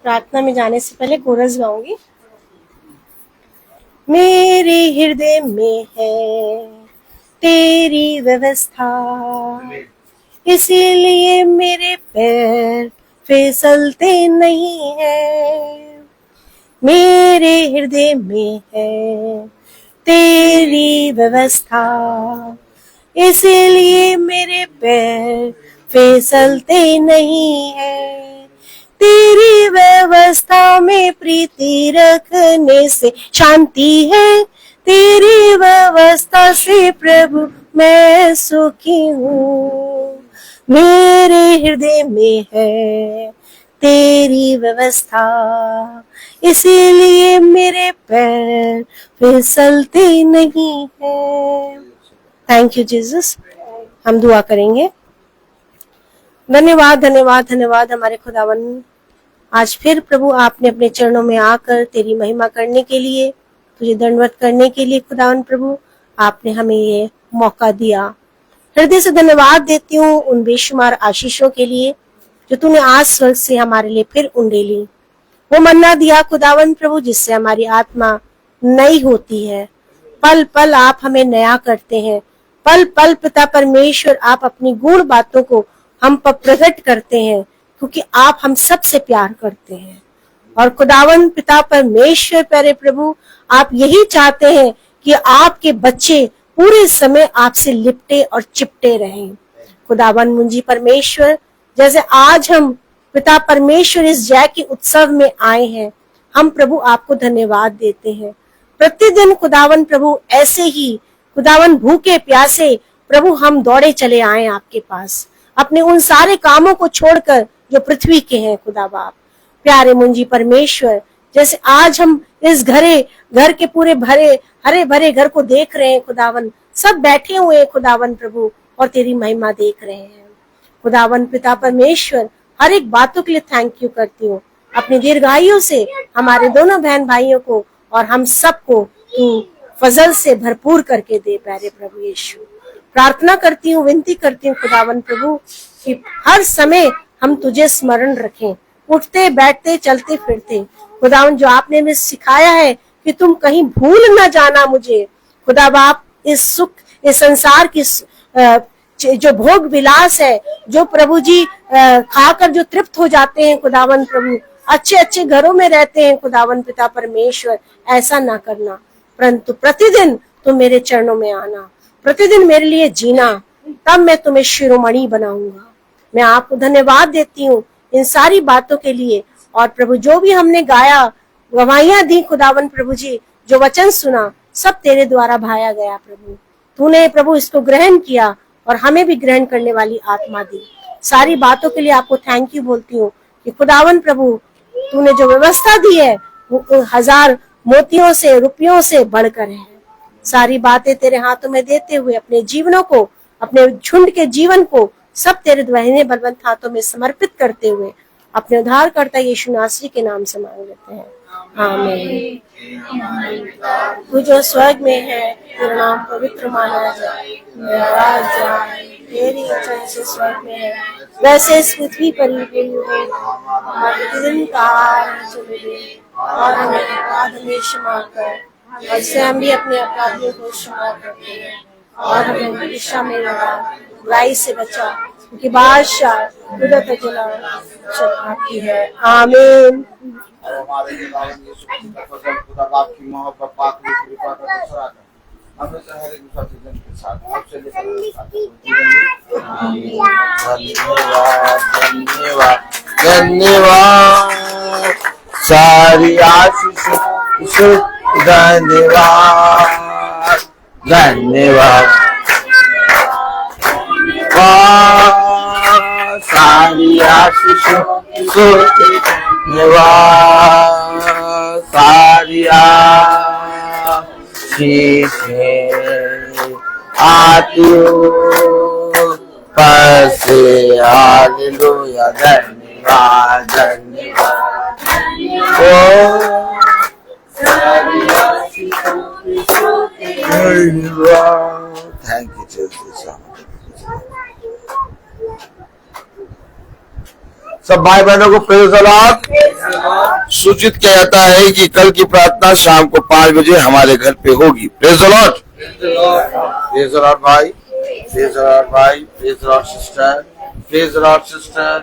प्रार्थना में जाने से पहले कोरस गाऊंगी। मेरे हृदय में है तेरी व्यवस्था, इसीलिए मेरे पैर फिसलते नहीं है। मेरे हृदय में है तेरी व्यवस्था, इसीलिए मेरे पैर फिसलते नहीं है। तेरी व्यवस्था में प्रीति रखने से शांति है, तेरी व्यवस्था से प्रभु मैं सुखी हूँ। मेरे हृदय में है तेरी व्यवस्था, इसीलिए मेरे पैर फिसलते नहीं है। Thank you Jesus. हम दुआ करेंगे। धन्यवाद धन्यवाद धन्यवाद हमारे खुदावन, आज फिर प्रभु आपने अपने चरणों में आकर तेरी महिमा करने के लिए, तुझे दंडवत करने के लिए खुदावन प्रभु आपने हमें ये मौका दिया। हृदय से धन्यवाद देती हूँ उन बेशुमार आशीषों के लिए जो तूने आज स्वर्ग से हमारे लिए फिर उंडेली। वो मन्ना दिया खुदावन प्रभु जिससे हमारी आत्मा नई होती है। पल पल आप हमें नया करते हैं। पल पल पिता परमेश्वर आप अपनी गूढ़ बातों को हम पर प्रकट करते हैं, क्योंकि आप हम सबसे प्यार करते हैं। और खुदावन पिता परमेश्वर प्यारे प्रभु, आप यही चाहते हैं कि आपके बच्चे पूरे समय आपसे लिपटे और चिपटे रहें। खुदावन मुंजी परमेश्वर, जैसे आज हम पिता परमेश्वर इस जय के उत्सव में आए हैं, हम प्रभु आपको धन्यवाद देते हैं। प्रतिदिन खुदावन प्रभु ऐसे ही खुदावन भूखे प्यासे प्रभु हम दौड़े चले आए आपके पास, अपने उन सारे कामों को छोड़कर जो पृथ्वी के हैं खुदा बाप। प्यारे मुंजी परमेश्वर, जैसे आज हम इस घर के पूरे हरे भरे घर को देख रहे हैं खुदावन, सब बैठे हुए हैं खुदावन प्रभु और तेरी महिमा देख रहे हैं खुदावन पिता परमेश्वर। हर एक बातों के लिए थैंक यू करती हूँ। अपनी दीर्घायु से हमारे दोनों बहन भाइयों को और हम सबको तू फजल से भरपूर करके दे प्यारे प्रभु यीशु। प्रार्थना करती हूँ, विनती करती हूँ खुदावन प्रभु कि हर समय हम तुझे स्मरण रखें, उठते बैठते चलते फिरते खुदावन। जो आपने हमें सिखाया है कि तुम कहीं भूल न जाना मुझे खुदा बाप। इस सुख, इस संसार की जो भोग विलास है, जो प्रभु जी खाकर जो तृप्त हो जाते हैं खुदावन प्रभु, अच्छे अच्छे घरों में रहते हैं खुदावन पिता परमेश्वर, ऐसा ना करना, परंतु प्रतिदिन तुम मेरे चरणों में आना, प्रतिदिन मेरे लिए जीना, तब मैं तुम्हें शिरोमणि बनाऊंगा। मैं आपको धन्यवाद देती हूँ इन सारी बातों के लिए। और प्रभु जो भी हमने गाया, गवाहियां दी खुदावन प्रभु जी, जो वचन सुना, सब तेरे द्वारा भाया गया प्रभु। तूने प्रभु इसको ग्रहण किया और हमें भी ग्रहण करने वाली आत्मा दी। सारी बातों के लिए आपको थैंक यू बोलती हूँ कि खुदावन प्रभु तूने जो व्यवस्था दी है वो 1000 मोतियों से, रुपयों से बढ़कर है। सारी बातें तेरे हाथों में देते हुए अपने जीवनों को, अपने झुंड के जीवन को सब तेरे दाहिने बलवंत हाथों में समर्पित करते हुए अपने उद्धारकर्ता यीशु नासरी के नाम से मांग लेते हैं, आमीन। तू जो स्वर्ग में है, तेरा नाम पवित्र माना जाए, तेरा राज जाए, तेरी इच्छा जैसे स्वर्ग में है वैसे इस पृथ्वी पर ही हो। हमारे प्रतिदिन का आहार हमें दे और हमें अपराध में क्षमा कर, जैसे हम भी अपने अपराधियों को क्षमा करते हैं, और हमें परीक्षा में लगा, बुराई से बचा, क्योंकि बादशाह कुदरत आपकी है, आमीन। और हमारे खुदा बाप की मोहब्बत, पाक कृपा का दूसरा हमेशा हर एक विसर्जन के साथ आपसे लेकर धन्यवाद धन्यवाद सारी आशीष धन्यवाद धन्यवाद सारी आशीष धन्यवाद सारी आशीष आती हो पैसे हालेलुया धन्यवाद धन्यवाद थैंक यू जीसस। सब भाई बहनों को प्रेज़ द लॉर्ड। सूचित किया जाता है कि कल की प्रार्थना शाम को 5 बजे हमारे घर पे होगी। Praise the Lord, praise the Lord भाई, प्रेज़ द लॉर्ड भाई, praise the Lord sister, praise the Lord sister.